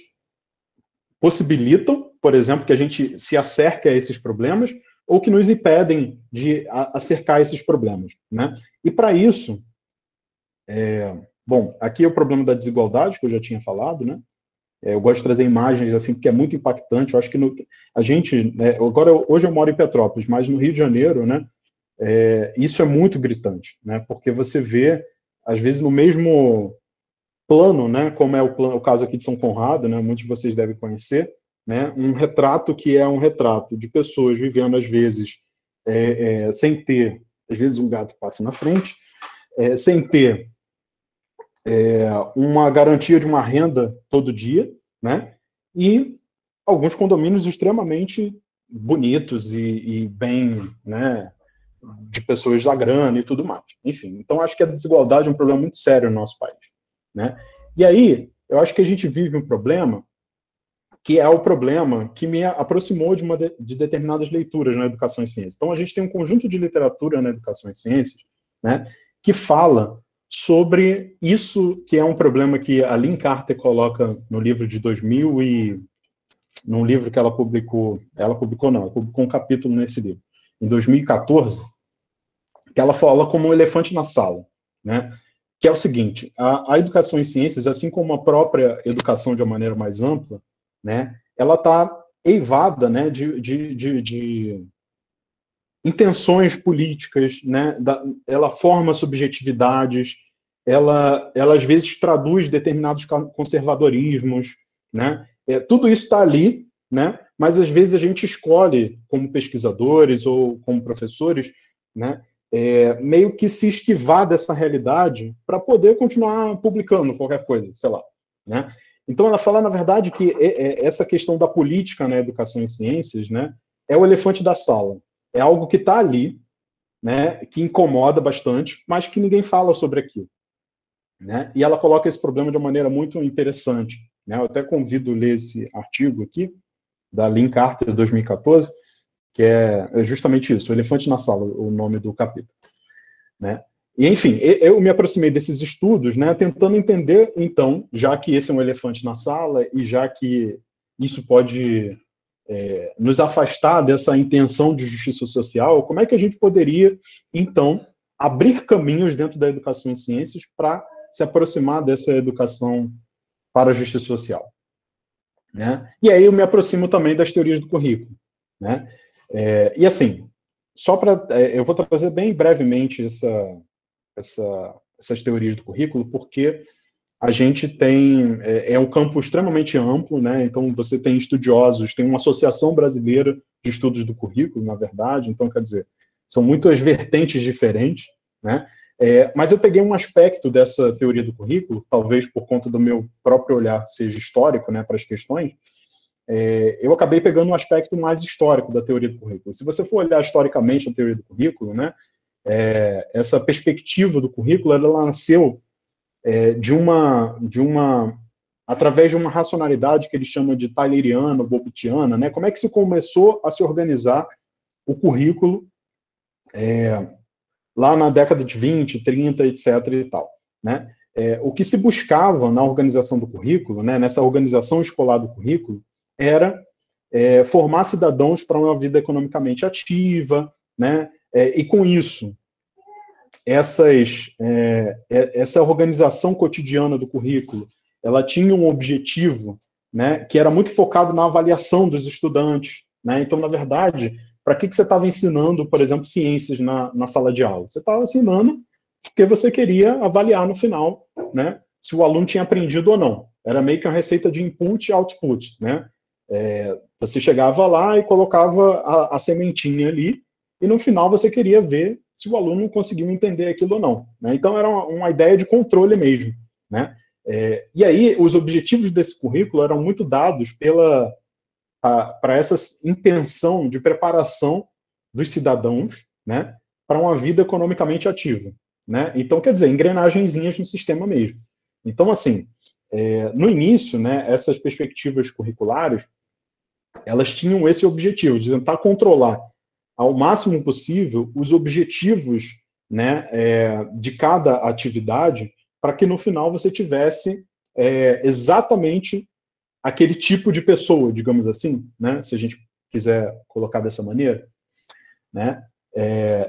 possibilitam, por exemplo, que a gente se acerque a esses problemas, ou que nos impedem de acercar esses problemas. Né? E para isso, bom, aqui é o problema da desigualdade, que eu já tinha falado, né? Eu gosto de trazer imagens assim, porque é muito impactante. Eu acho que a gente, hoje eu moro em Petrópolis, mas no Rio de Janeiro, né, isso é muito gritante, né? Porque você vê, às vezes, no mesmo plano, né, como é o caso aqui de São Conrado, né, muitos de vocês devem conhecer, né, um retrato que é um retrato de pessoas vivendo, às vezes, sem ter, às vezes um gato passa na frente, sem ter uma garantia de uma renda todo dia, né, e alguns condomínios extremamente bonitos e bem, né, de pessoas da grana e tudo mais. Enfim, então acho que a desigualdade é um problema muito sério no nosso país. Né? E aí, eu acho que a gente vive um problema que é o problema que me aproximou de determinadas leituras na educação em ciências. Então, a gente tem um conjunto de literatura na educação em ciências, né, que fala sobre isso, que é um problema que a Lynn Carter coloca no livro de 2000 num livro que ela publicou um capítulo nesse livro, em 2014, que ela fala como um elefante na sala, né? Que é o seguinte: a educação em ciências, assim como a própria educação de uma maneira mais ampla, né, ela está eivada, né, de intenções políticas, né, ela forma subjetividades, ela às vezes traduz determinados conservadorismos, né? Tudo isso está ali, né? Mas às vezes a gente escolhe, como pesquisadores ou como professores, né? Meio que se esquivar dessa realidade para poder continuar publicando qualquer coisa, sei lá, né? Então ela fala, na verdade, que essa questão da política na educação e ciências, né, é o elefante da sala. É algo que está ali, né, que incomoda bastante, mas que ninguém fala sobre aquilo, né? E ela coloca esse problema de uma maneira muito interessante, né? Eu até convido a ler esse artigo aqui, da Lynn Carter, de 2014, que é justamente isso, o elefante na sala, o nome do capítulo, né? E, enfim, eu me aproximei desses estudos, né, tentando entender, então, já que esse é um elefante na sala e já que isso pode nos afastar dessa intenção de justiça social, como é que a gente poderia, então, abrir caminhos dentro da educação em ciências para se aproximar dessa educação para a justiça social, né? E aí eu me aproximo também das teorias do currículo, né? E assim, eu vou trazer bem brevemente essas teorias do currículo, porque a gente tem um campo extremamente amplo, né? Então você tem estudiosos, tem uma associação brasileira de estudos do currículo, na verdade, então quer dizer, são muitas vertentes diferentes, né? Mas eu peguei um aspecto dessa teoria do currículo, talvez por conta do meu próprio olhar seja histórico, né, para as questões, eu acabei pegando um aspecto mais histórico da teoria do currículo. Se você for olhar historicamente a teoria do currículo, né, essa perspectiva do currículo, ela nasceu através de uma racionalidade que ele chama de tayleriana, bobbitiana, né? Como é que se começou a se organizar o currículo lá na década de 20, 30, etc. e tal, né? O que se buscava na organização do currículo, né, nessa organização escolar do currículo, era formar cidadãos para uma vida economicamente ativa, né? E com isso, essa organização cotidiana do currículo, ela tinha um objetivo, né, que era muito focado na avaliação dos estudantes, né? Então, na verdade, para que você estava ensinando, por exemplo, ciências na sala de aula? Você estava ensinando porque você queria avaliar no final, né, se o aluno tinha aprendido ou não. Era meio que uma receita de input e output, né? Você chegava lá e colocava a sementinha ali, e no final você queria ver se o aluno conseguiu entender aquilo ou não, né? Então era uma ideia de controle mesmo, né? E aí os objetivos desse currículo eram muito dados para essa intenção de preparação dos cidadãos, né, para uma vida economicamente ativa, né? Então, quer dizer, engrenagenzinhas no sistema mesmo. Então, assim, no início, né, essas perspectivas curriculares, elas tinham esse objetivo, de tentar controlar ao máximo possível os objetivos, né, de cada atividade, para que no final você tivesse exatamente aquele tipo de pessoa, digamos assim, né, se a gente quiser colocar dessa maneira, né?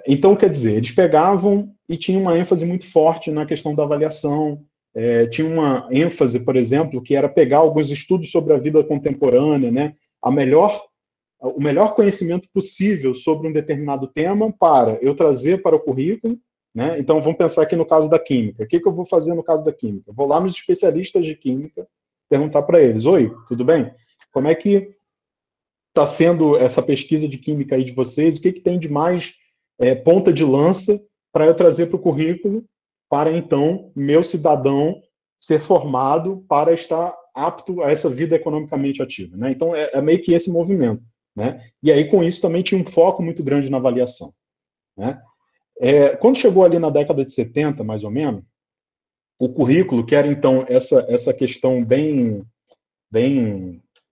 Então, quer dizer, eles pegavam e tinham uma ênfase muito forte na questão da avaliação, tinha uma ênfase, por exemplo, que era pegar alguns estudos sobre a vida contemporânea, né, o melhor conhecimento possível sobre um determinado tema para eu trazer para o currículo, né? Então, vamos pensar aqui no caso da química. O que eu vou fazer no caso da química? Vou lá nos especialistas de química, perguntar para eles: oi, tudo bem? Como é que está sendo essa pesquisa de química aí de vocês? O que tem de mais ponta de lança para eu trazer para o currículo para, então, meu cidadão ser formado para estar apto a essa vida economicamente ativa, né? Então, é meio que esse movimento, né? E aí, com isso, também tinha um foco muito grande na avaliação, né? Quando chegou ali na década de 70, mais ou menos, o currículo, que era, então, essa questão bem,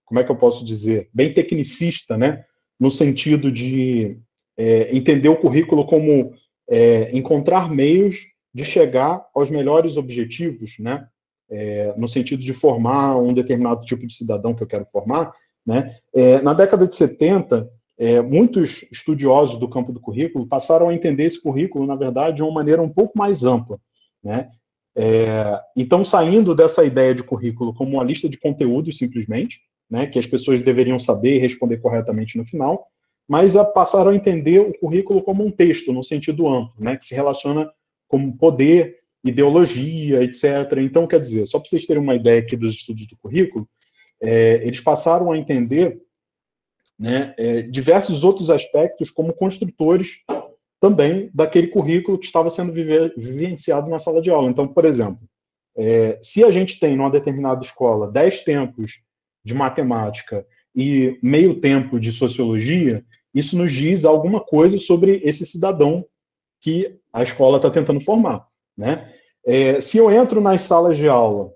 como é que eu posso dizer, bem tecnicista, né? No sentido de entender o currículo como encontrar meios de chegar aos melhores objetivos, né? No sentido de formar um determinado tipo de cidadão que eu quero formar, né? Na década de 70, muitos estudiosos do campo do currículo passaram a entender esse currículo, na verdade, de uma maneira um pouco mais ampla, né? Então, saindo dessa ideia de currículo como uma lista de conteúdos, simplesmente, né, que as pessoas deveriam saber e responder corretamente no final, mas passaram a entender o currículo como um texto, no sentido amplo, né, que se relaciona com poder, ideologia, etc. Então, quer dizer, só para vocês terem uma ideia aqui dos estudos do currículo, eles passaram a entender, né, diversos outros aspectos como construtores também daquele currículo que estava sendo vivenciado na sala de aula. Então, por exemplo, se a gente tem numa determinada escola 10 tempos de matemática e meio tempo de sociologia, isso nos diz alguma coisa sobre esse cidadão que a escola está tentando formar, né? Se eu entro nas salas de aula,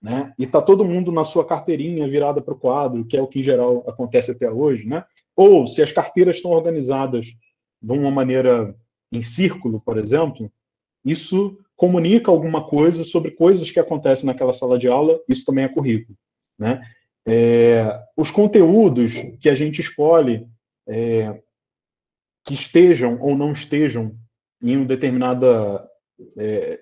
né, e está todo mundo na sua carteirinha virada para o quadro, que é o que em geral acontece até hoje, né? Ou se as carteiras estão organizadas de uma maneira em círculo, por exemplo, isso comunica alguma coisa sobre coisas que acontecem naquela sala de aula, isso também é currículo, né? Os conteúdos que a gente escolhe, que estejam ou não estejam em uma determinada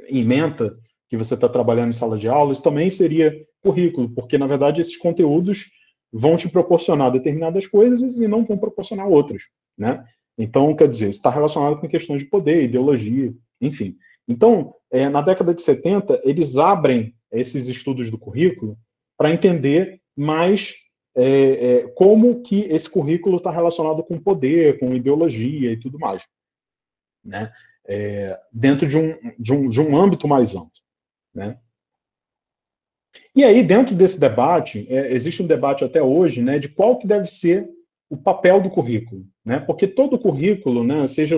ementa que você está trabalhando em sala de aula, isso também seria currículo, porque, na verdade, esses conteúdos vão te proporcionar determinadas coisas e não vão proporcionar outras, né? Então, quer dizer, está relacionado com questões de poder, ideologia, enfim. Então, na década de 70, eles abrem esses estudos do currículo para entender mais como que esse currículo está relacionado com poder, com ideologia e tudo mais, né? Dentro de um âmbito mais amplo, né? E aí, dentro desse debate, existe um debate até hoje, né, de qual que deve ser o papel do currículo, né? Porque todo currículo, né, seja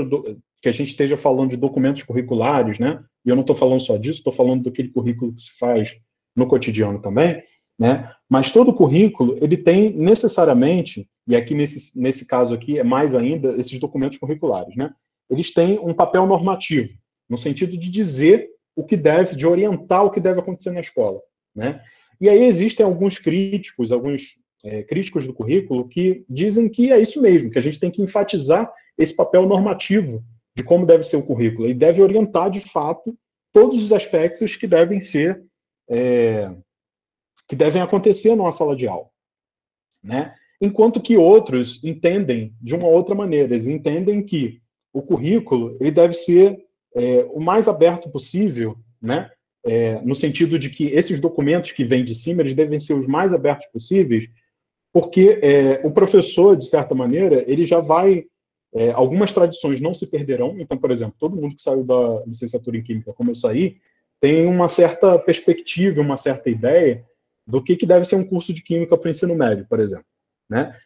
que a gente esteja falando de documentos curriculares, né? E eu não estou falando só disso, estou falando daquele currículo que se faz no cotidiano também, né? Mas todo currículo, ele tem necessariamente, e aqui nesse caso aqui é mais ainda, esses documentos curriculares, né? Eles têm um papel normativo, no sentido de dizer o que deve, de orientar o que deve acontecer na escola, né? E aí existem alguns críticos do currículo que dizem que é isso mesmo, que a gente tem que enfatizar esse papel normativo de como deve ser o currículo e deve orientar, de fato, todos os aspectos que devem ser que devem acontecer numa sala de aula, né? Enquanto que outros entendem de uma outra maneira, eles entendem que o currículo ele deve ser o mais aberto possível, né? No sentido de que esses documentos que vêm de cima, eles devem ser os mais abertos possíveis, porque o professor, de certa maneira, ele já vai... algumas tradições não se perderão. Então, por exemplo, todo mundo que saiu da licenciatura em Química, como eu saí, tem uma certa perspectiva, uma certa ideia do que deve ser um curso de Química para o ensino médio, por exemplo, né?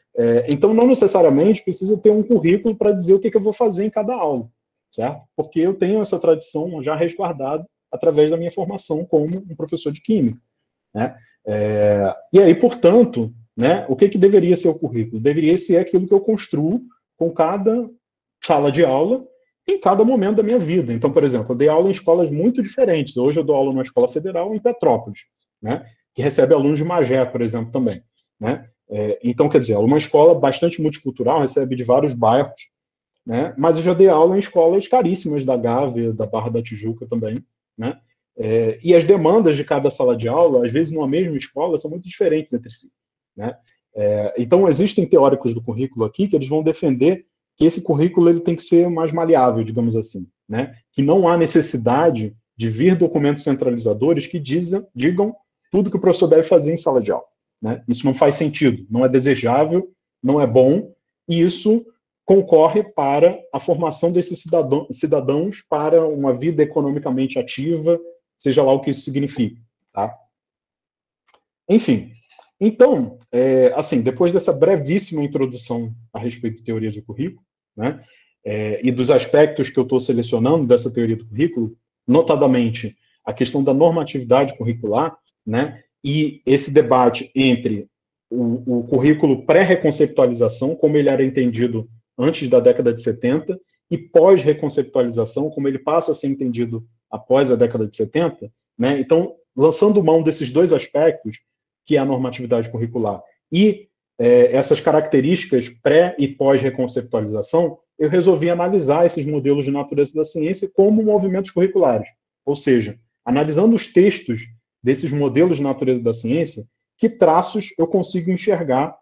Então, não necessariamente precisa ter um currículo para dizer o que eu vou fazer em cada aula, certo? Porque eu tenho essa tradição já resguardada através da minha formação como um professor de Química, né? E aí, portanto, né, o que deveria ser o currículo? Deveria ser aquilo que eu construo com cada sala de aula em cada momento da minha vida. Então, por exemplo, eu dei aula em escolas muito diferentes. Hoje eu dou aula numa escola federal em Petrópolis, né, que recebe alunos de Magé, por exemplo, também, né? Então, quer dizer, é uma escola bastante multicultural, recebe de vários bairros, né? Mas eu já dei aula em escolas caríssimas da Gávea, da Barra da Tijuca também, né? E as demandas de cada sala de aula, às vezes numa mesma escola, são muito diferentes entre si, né? Então, existem teóricos do currículo aqui que eles vão defender que esse currículo ele tem que ser mais maleável, digamos assim, né? Que não há necessidade de vir documentos centralizadores que digam tudo que o professor deve fazer em sala de aula, né? Isso não faz sentido, não é desejável, não é bom, e isso concorre para a formação desses cidadãos para uma vida economicamente ativa, seja lá o que isso significa, tá? Enfim, então, assim, depois dessa brevíssima introdução a respeito de teoria de currículo, né, e dos aspectos que eu estou selecionando dessa teoria do currículo, notadamente a questão da normatividade curricular, né, e esse debate entre o currículo pré-reconceptualização, como ele era entendido antes da década de 70, e pós-reconceptualização, como ele passa a ser entendido após a década de 70, né? Então, lançando mão desses dois aspectos, que é a normatividade curricular e essas características pré- e pós-reconceptualização, eu resolvi analisar esses modelos de natureza da ciência como movimentos curriculares, ou seja, analisando os textos desses modelos de natureza da ciência, que traços eu consigo enxergar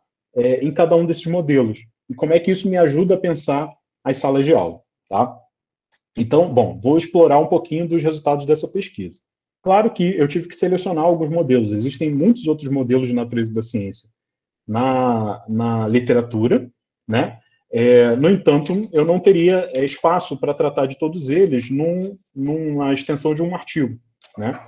em cada um desses modelos, e como é que isso me ajuda a pensar as salas de aula, tá? Então, bom, vou explorar um pouquinho dos resultados dessa pesquisa. Claro que eu tive que selecionar alguns modelos. Existem muitos outros modelos de natureza da ciência na literatura, né? No entanto, eu não teria espaço para tratar de todos eles numa extensão de um artigo, né?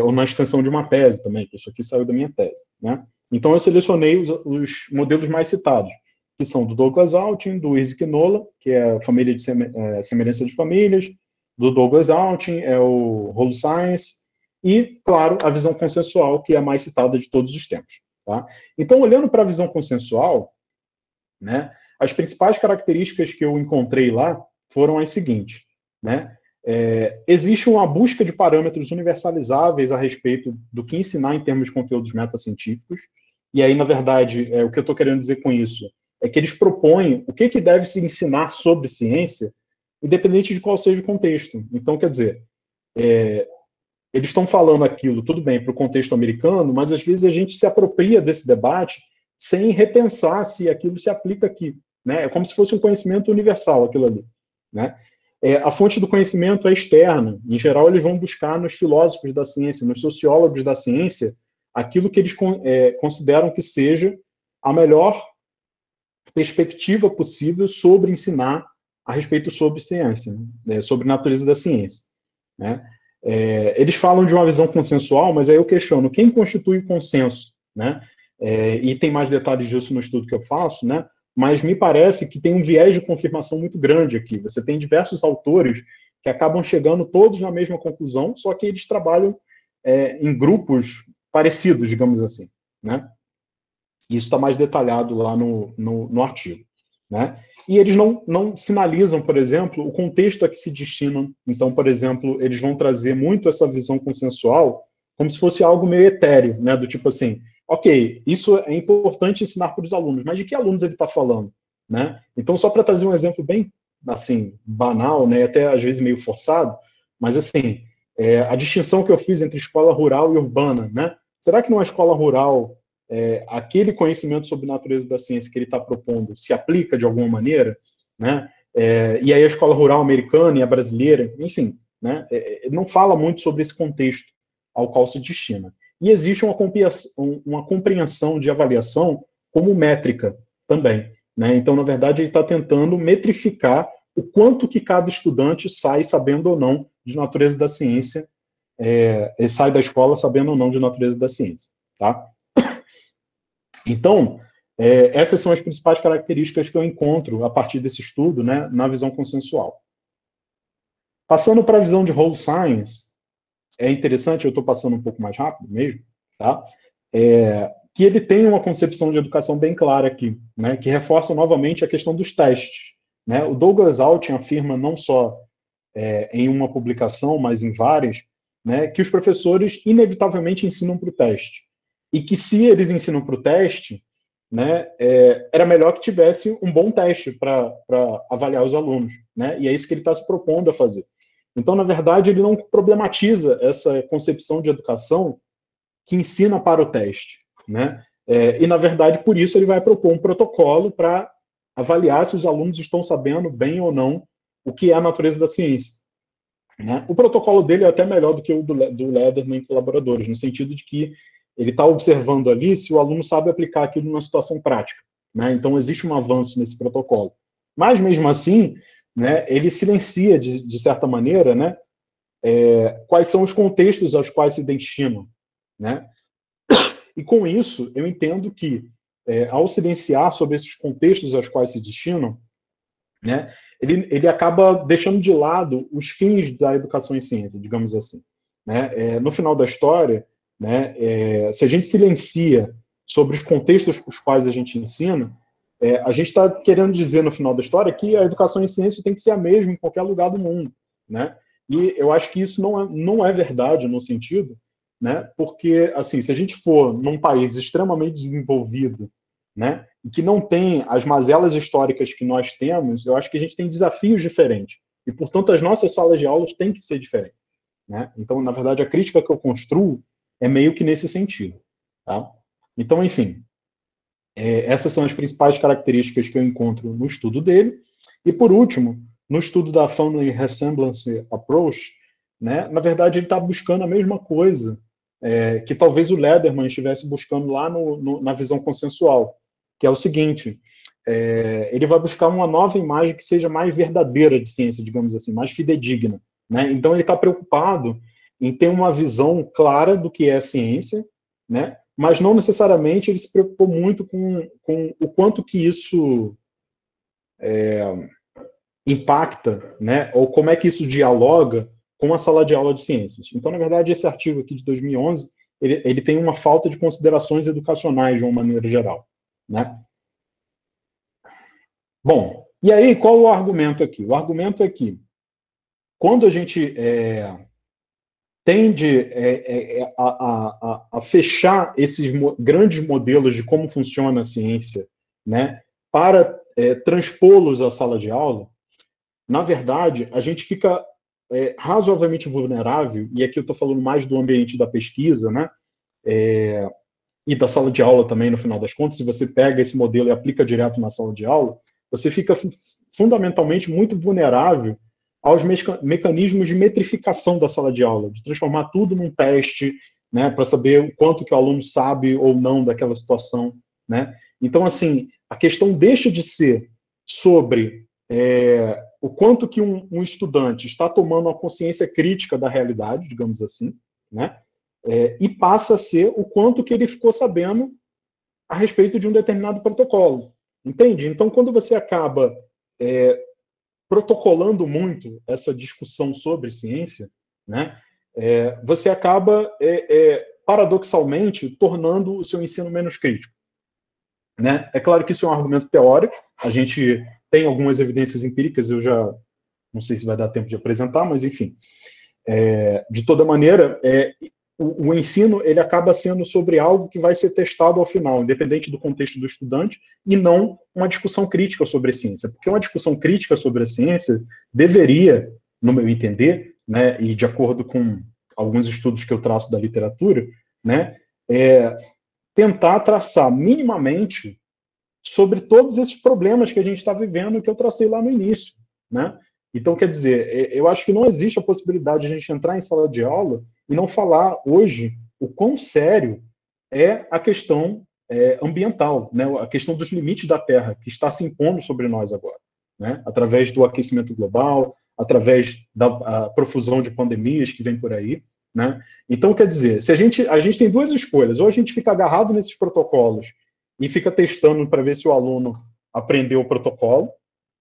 Ou na extensão de uma tese também, que isso aqui saiu da minha tese, né? Então, eu selecionei os modelos mais citados, que são do Douglas Altin, do Isaac Nola, que é a família de semelhança de famílias, do Douglas Altin, é o Whole Science, e, claro, a visão consensual, que é a mais citada de todos os tempos. Tá? Então, olhando para a visão consensual, né, as principais características que eu encontrei lá foram as seguintes. Né? Existe uma busca de parâmetros universalizáveis a respeito do que ensinar em termos de conteúdos metacientíficos, e aí, na verdade, o que eu estou querendo dizer com isso é que eles propõem o que deve se ensinar sobre ciência, independente de qual seja o contexto. Então, quer dizer, eles estão falando aquilo, tudo bem, para o contexto americano, mas às vezes a gente se apropria desse debate sem repensar se aquilo se aplica aqui. Né? É como se fosse um conhecimento universal, aquilo ali. Né? A fonte do conhecimento é externa. Em geral, eles vão buscar nos filósofos da ciência, nos sociólogos da ciência, aquilo que eles consideram que seja a melhor perspectiva possível sobre ensinar a respeito sobre ciência, né? Sobre natureza da ciência. Né? Eles falam de uma visão consensual, mas aí eu questiono quem constitui o consenso, né? E tem mais detalhes disso no estudo que eu faço, né? Mas me parece que tem um viés de confirmação muito grande aqui. Você tem diversos autores que acabam chegando todos na mesma conclusão, só que eles trabalham em grupos parecidos, digamos assim, né? Isso está mais detalhado lá no artigo. Né? E eles não sinalizam, por exemplo, o contexto a que se destinam. Então, por exemplo, eles vão trazer muito essa visão consensual como se fosse algo meio etéreo, né? Do tipo assim, ok, isso é importante ensinar para os alunos, mas de que alunos ele está falando? Né? Então, só para trazer um exemplo bem assim, banal, né? Até às vezes meio forçado, mas assim, a distinção que eu fiz entre escola rural e urbana, né? Será que numa escola rural aquele conhecimento sobre a natureza da ciência que ele está propondo se aplica de alguma maneira, né? E aí a escola rural americana e a brasileira, enfim, né? Não fala muito sobre esse contexto ao qual se destina. E existe uma compreensão de avaliação como métrica também, né? Então, na verdade, ele está tentando metrificar o quanto que cada estudante sai sabendo ou não de natureza da ciência, ele sai da escola sabendo ou não de natureza da ciência, tá? Então, essas são as principais características que eu encontro a partir desse estudo, né, na visão consensual. Passando para a visão de whole science, é interessante, eu estou passando um pouco mais rápido mesmo, tá? Que ele tem uma concepção de educação bem clara aqui, né, que reforça novamente a questão dos testes. Né? O Douglas Altin afirma não só em uma publicação, mas em várias, né, que os professores inevitavelmente ensinam para o teste. E que se eles ensinam para o teste, né, era melhor que tivesse um bom teste para avaliar os alunos. Né? E é isso que ele está se propondo a fazer. Então, na verdade, ele não problematiza essa concepção de educação que ensina para o teste. Né? E, na verdade, por isso ele vai propor um protocolo para avaliar se os alunos estão sabendo bem ou não o que é a natureza da ciência. Né? O protocolo dele é até melhor do que o do Lederman e colaboradores, no sentido de que ele está observando ali se o aluno sabe aplicar aquilo numa situação prática. Né? Então, existe um avanço nesse protocolo. Mas, mesmo assim, né, ele silencia, de certa maneira, né, quais são os contextos aos quais se destinam. Né? E, com isso, eu entendo que, ao silenciar sobre esses contextos aos quais se destinam, né, ele acaba deixando de lado os fins da educação em ciência, digamos assim. Né? No final da história, né, se a gente silencia sobre os contextos os quais a gente ensina, a gente está querendo dizer no final da história que a educação em ciência tem que ser a mesma em qualquer lugar do mundo. Né? E eu acho que isso não é verdade no sentido, né, porque assim, se a gente for num país extremamente desenvolvido, né, e que não tem as mazelas históricas que nós temos, eu acho que a gente tem desafios diferentes. E, portanto, as nossas salas de aulas têm que ser diferentes. Né? Então, na verdade, a crítica que eu construo é meio que nesse sentido. Tá? Então, enfim, essas são as principais características que eu encontro no estudo dele. E, por último, no estudo da Family Resemblance Approach, né, na verdade ele está buscando a mesma coisa que talvez o Lederman estivesse buscando lá na visão consensual, que é o seguinte: ele vai buscar uma nova imagem que seja mais verdadeira de ciência, digamos assim, mais fidedigna, né? Então ele está preocupado em ter uma visão clara do que é ciência, né? Mas não necessariamente ele se preocupou muito com o quanto que isso impacta, né? Ou como é que isso dialoga com a sala de aula de ciências. Então, na verdade, esse artigo aqui de 2011, ele tem uma falta de considerações educacionais de uma maneira geral, né? Bom, e aí qual o argumento aqui? O argumento é que quando a gente tende a fechar esses grandes modelos de como funciona a ciência, né, para transpô-los à sala de aula, na verdade, a gente fica razoavelmente vulnerável, e aqui eu estou falando mais do ambiente da pesquisa, né, e da sala de aula também, no final das contas. Se você pega esse modelo e aplica direto na sala de aula, você fica fundamentalmente muito vulnerável aos mecanismos de metrificação da sala de aula, de transformar tudo num teste, né, para saber o quanto que o aluno sabe ou não daquela situação, né? Então, assim, a questão deixa de ser sobre o quanto que um estudante está tomando uma consciência crítica da realidade, digamos assim, né? E passa a ser o quanto que ele ficou sabendo a respeito de um determinado protocolo. Entende? Então, quando você acaba protocolando muito essa discussão sobre ciência, né, você acaba, paradoxalmente, tornando o seu ensino menos crítico. Né? É claro que isso é um argumento teórico, a gente tem algumas evidências empíricas, eu já não sei se vai dar tempo de apresentar, mas enfim. De toda maneira, o ensino ele acaba sendo sobre algo que vai ser testado ao final, independente do contexto do estudante, e não uma discussão crítica sobre a ciência. Porque uma discussão crítica sobre a ciência deveria, no meu entender, né, e de acordo com alguns estudos que eu traço da literatura, né, tentar traçar minimamente sobre todos esses problemas que a gente está vivendo, que eu tracei lá no início, né? Então, quer dizer, eu acho que não existe a possibilidade de a gente entrar em sala de aula e não falar hoje o quão sério é a questão ambiental, né? A questão dos limites da Terra, que está se impondo sobre nós agora, né? Através do aquecimento global, através da profusão de pandemias que vem por aí, né? Então, quer dizer, se a gente tem duas escolhas: ou a gente fica agarrado nesses protocolos e fica testando para ver se o aluno aprendeu o protocolo,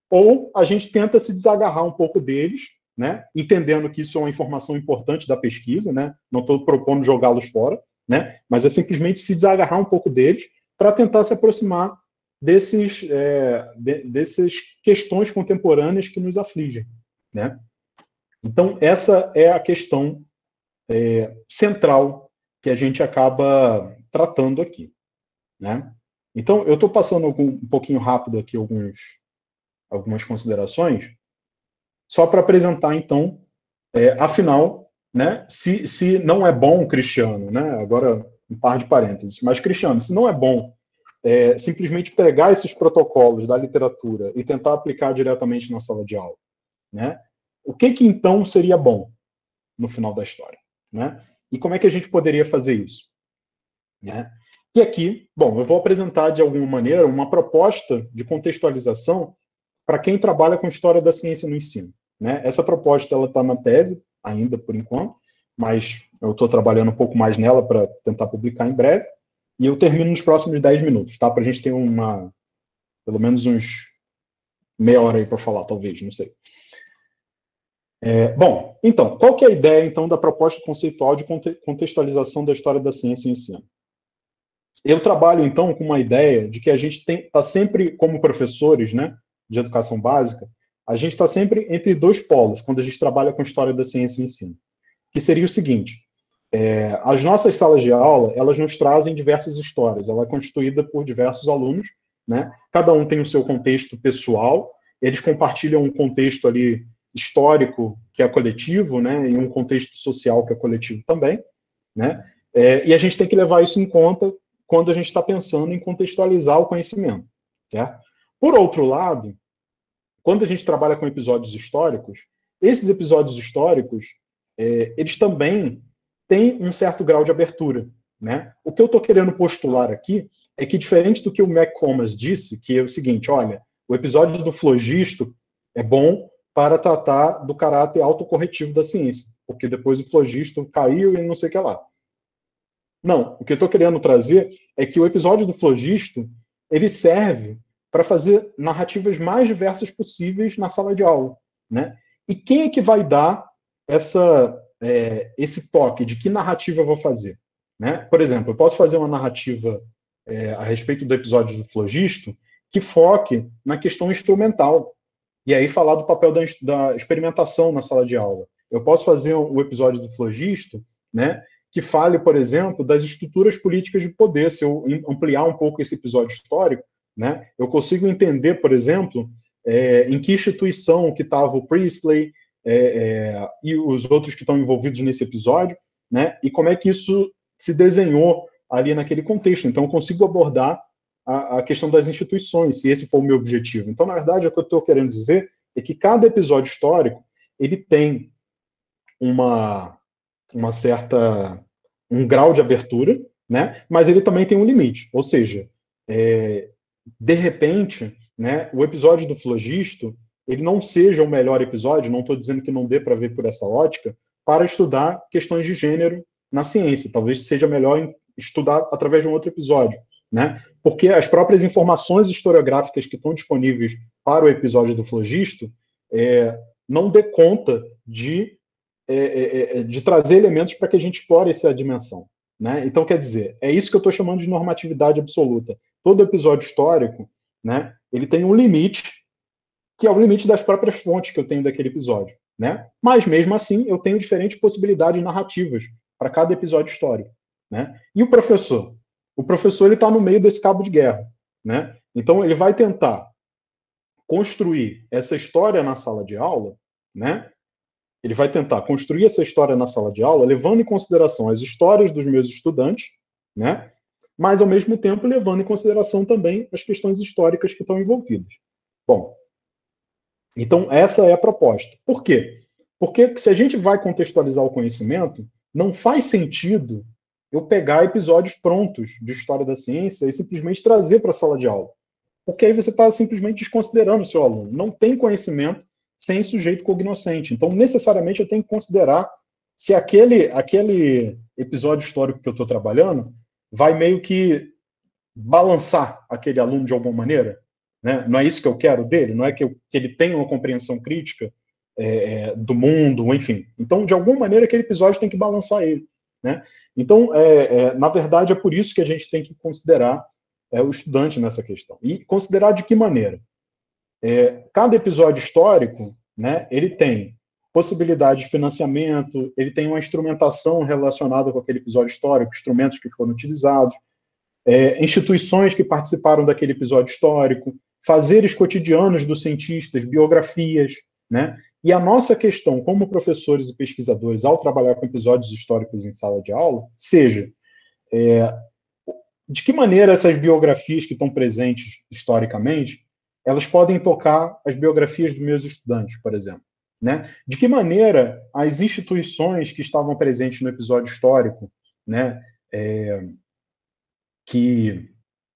ou a gente tenta se desagarrar um pouco deles, né, entendendo que isso é uma informação importante da pesquisa, né, não estou propondo jogá-los fora, né, mas é simplesmente se desagarrar um pouco deles para tentar se aproximar dessas questões contemporâneas que nos afligem, né. Então, essa é a questão central que a gente acaba tratando aqui, né. Então, eu estou passando um pouquinho rápido aqui algumas considerações, só para apresentar, então, afinal, né, se não é bom, Cristiano, né, agora um par de parênteses, mas, Cristiano, se não é bom simplesmente pegar esses protocolos da literatura e tentar aplicar diretamente na sala de aula, né, o que então seria bom no final da história, né? E como é que a gente poderia fazer isso, né? E aqui, bom, eu vou apresentar de alguma maneira uma proposta de contextualização para quem trabalha com história da ciência no ensino, né? Essa proposta ela está na tese ainda por enquanto, mas eu estou trabalhando um pouco mais nela para tentar publicar em breve, e eu termino nos próximos 10 minutos, tá? Para a gente ter pelo menos uns meia hora aí para falar, talvez, não sei. Bom, então, qual que é a ideia então da proposta conceitual de contextualização da história da ciência e ensino? Eu trabalho, então, com uma ideia de que a gente está sempre, como professores, né, de educação básica, a gente está sempre entre dois polos, quando a gente trabalha com história da ciência e ensino. Que seria o seguinte: as nossas salas de aula, elas nos trazem diversas histórias, ela é constituída por diversos alunos, né, cada um tem o seu contexto pessoal, eles compartilham um contexto ali histórico, que é coletivo, né, e um contexto social, que é coletivo também, né, e a gente tem que levar isso em conta quando a gente está pensando em contextualizar o conhecimento, certo? Por outro lado, quando a gente trabalha com episódios históricos, esses episódios históricos, eles também têm um certo grau de abertura, né? O que eu estou querendo postular aqui é que, diferente do que o McComas disse, que é o seguinte, olha, o episódio do flogisto é bom para tratar do caráter autocorretivo da ciência, porque depois o flogisto caiu e não sei o que lá. Não, o que eu estou querendo trazer é que o episódio do flogisto, ele serve para fazer narrativas mais diversas possíveis na sala de aula, né? E quem é que vai dar esse toque de que narrativa eu vou fazer? Né? Por exemplo, eu posso fazer uma narrativa a respeito do episódio do flogisto que foque na questão instrumental, e aí falar do papel da experimentação na sala de aula. Eu posso fazer o episódio do flogisto, né, que fale, por exemplo, das estruturas políticas de poder. Se eu ampliar um pouco esse episódio histórico, né, eu consigo entender, por exemplo, em que instituição que estava o Priestley e os outros que estão envolvidos nesse episódio, né, e como é que isso se desenhou ali naquele contexto. Então, eu consigo abordar a questão das instituições, se esse for o meu objetivo. Então, na verdade, o que eu estou querendo dizer é que cada episódio histórico ele tem um grau de abertura, né? Mas ele também tem um limite. Ou seja, de repente, né, o episódio do flogisto ele não seja o melhor episódio, não estou dizendo que não dê para ver por essa ótica, para estudar questões de gênero na ciência. Talvez seja melhor estudar através de um outro episódio, né? Porque as próprias informações historiográficas que estão disponíveis para o episódio do flogisto não dê conta de trazer elementos para que a gente explore essa dimensão, né? Então, quer dizer, é isso que eu estou chamando de normatividade absoluta. Todo episódio histórico, né, ele tem um limite, que é o limite das próprias fontes que eu tenho daquele episódio, né? Mas, mesmo assim, eu tenho diferentes possibilidades narrativas para cada episódio histórico, né? E o professor? O professor ele está no meio desse cabo de guerra, né? Então, ele vai tentar construir essa história na sala de aula, né? Ele vai tentar construir essa história na sala de aula, levando em consideração as histórias dos meus estudantes, né? Mas, ao mesmo tempo, levando em consideração também as questões históricas que estão envolvidas. Bom, então essa é a proposta. Por quê? Porque se a gente vai contextualizar o conhecimento, não faz sentido eu pegar episódios prontos de história da ciência e simplesmente trazer para a sala de aula. Porque aí você está simplesmente desconsiderando o seu aluno. Não tem conhecimento sem sujeito cognoscente. Então, necessariamente, eu tenho que considerar se aquele episódio histórico que eu estou trabalhando vai meio que balançar aquele aluno de alguma maneira. Né? Não é isso que eu quero dele? Não é que ele tenha uma compreensão crítica do mundo, enfim. Então, de alguma maneira, aquele episódio tem que balançar ele. Né? Então, na verdade, é por isso que a gente tem que considerar o estudante nessa questão. E considerar de que maneira? Cada episódio histórico, né, ele tem possibilidade de financiamento, ele tem uma instrumentação relacionada com aquele episódio histórico, instrumentos que foram utilizados, instituições que participaram daquele episódio histórico, fazeres cotidianos dos cientistas, biografias, né? E a nossa questão como professores e pesquisadores ao trabalhar com episódios históricos em sala de aula, seja de que maneira essas biografias que estão presentes historicamente, elas podem tocar as biografias dos meus estudantes, por exemplo. Né? De que maneira as instituições que estavam presentes no episódio histórico, né, que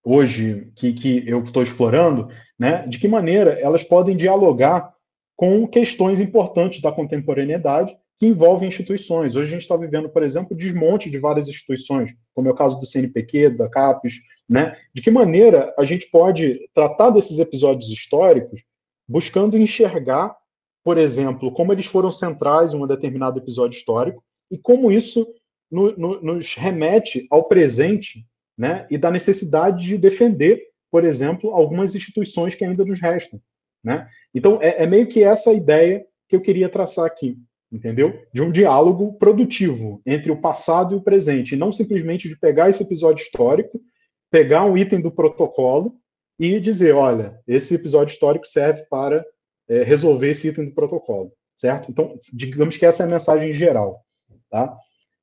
hoje que eu estou explorando, né, de que maneira elas podem dialogar com questões importantes da contemporaneidade que envolvem instituições. Hoje a gente está vivendo, por exemplo, o desmonte de várias instituições, como é o caso do CNPq, da CAPES, né? De que maneira a gente pode tratar desses episódios históricos buscando enxergar, por exemplo, como eles foram centrais em um determinado episódio histórico e como isso nos remete ao presente, né? E da necessidade de defender, por exemplo, algumas instituições que ainda nos restam. Né? Então, é meio que essa ideia que eu queria traçar aqui, entendeu? De um diálogo produtivo entre o passado e o presente, e não simplesmente de pegar esse episódio histórico, pegar um item do protocolo e dizer, olha, esse episódio histórico serve para resolver esse item do protocolo, certo? Então, digamos que essa é a mensagem geral, tá?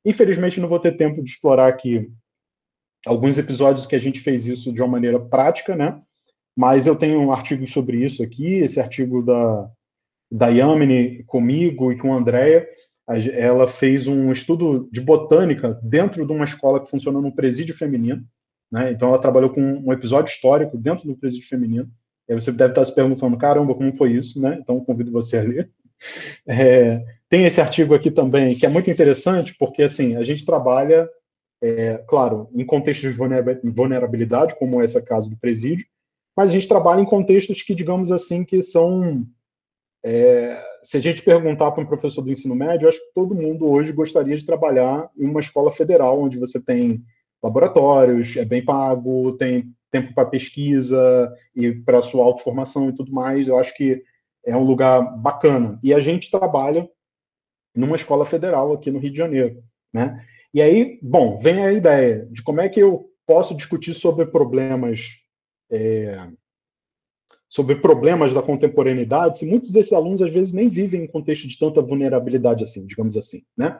Infelizmente, não vou ter tempo de explorar aqui alguns episódios que a gente fez isso de uma maneira prática, né? mas eu tenho um artigo sobre isso aqui, esse artigo da Yamini comigo e com a Andrea. Ela fez um estudo de botânica dentro de uma escola que funciona num presídio feminino, né? Então ela trabalhou com um episódio histórico dentro do presídio feminino. E aí você deve estar se perguntando, caramba, como foi isso, né? Então convido você a ler. Tem esse artigo aqui também, que é muito interessante, porque assim, a gente trabalha, claro, em contextos de vulnerabilidade, como é esse caso do presídio, mas a gente trabalha em contextos que, digamos assim, que são... se a gente perguntar para um professor do ensino médio, eu acho que todo mundo hoje gostaria de trabalhar em uma escola federal, onde você tem laboratórios, é bem pago, tem tempo para pesquisa e para sua autoformação e tudo mais. Eu acho que é um lugar bacana. E a gente trabalha numa escola federal aqui no Rio de Janeiro, né? E aí, bom, vem a ideia de como é que eu posso discutir sobre problemas da contemporaneidade, se muitos desses alunos, às vezes, nem vivem em contexto de tanta vulnerabilidade assim, digamos assim, né?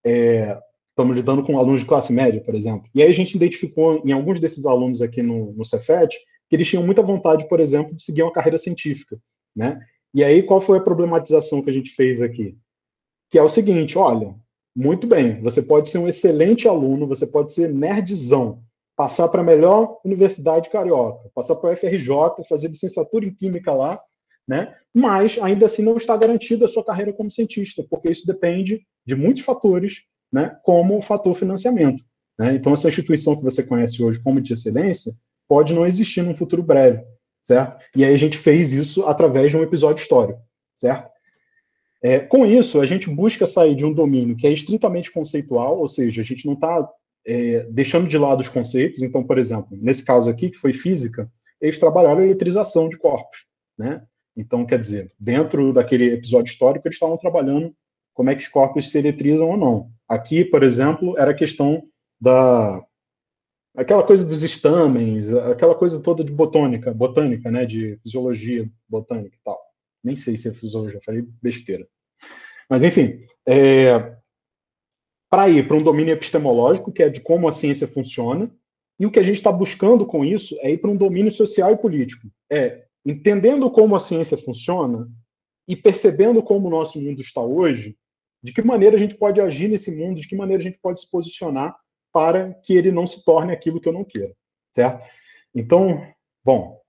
Estamos lidando com alunos de classe média, por exemplo. E aí a gente identificou em alguns desses alunos aqui no Cefet que eles tinham muita vontade, por exemplo, de seguir uma carreira científica, né? E aí qual foi a problematização que a gente fez aqui? Que é o seguinte, olha, muito bem, você pode ser um excelente aluno, você pode ser nerdzão, passar para a melhor universidade carioca, passar para o FRJ, fazer licenciatura em química lá, né? Mas ainda assim não está garantida a sua carreira como cientista, porque isso depende de muitos fatores, né? Como o fator financiamento, né? Então essa instituição que você conhece hoje como de excelência pode não existir num futuro breve, certo? E aí a gente fez isso através de um episódio histórico, certo? Com isso, a gente busca sair de um domínio que é estritamente conceitual, ou seja, a gente não está deixando de lado os conceitos. Então, por exemplo, nesse caso aqui, que foi física, eles trabalharam a eletrização de corpos, né? Então, quer dizer, dentro daquele episódio histórico, eles estavam trabalhando como é que os corpos se eletrizam ou não. Aqui, por exemplo, era a questão aquela coisa dos estamens, aquela coisa toda de botânica, né, de fisiologia botânica e tal. Nem sei se é fisiologia, falei besteira. Mas, enfim, para ir para um domínio epistemológico, que é de como a ciência funciona, e o que a gente está buscando com isso é ir para um domínio social e político. Entendendo como a ciência funciona e percebendo como o nosso mundo está hoje, de que maneira a gente pode agir nesse mundo, de que maneira a gente pode se posicionar para que ele não se torne aquilo que eu não quero, certo? Então, bom.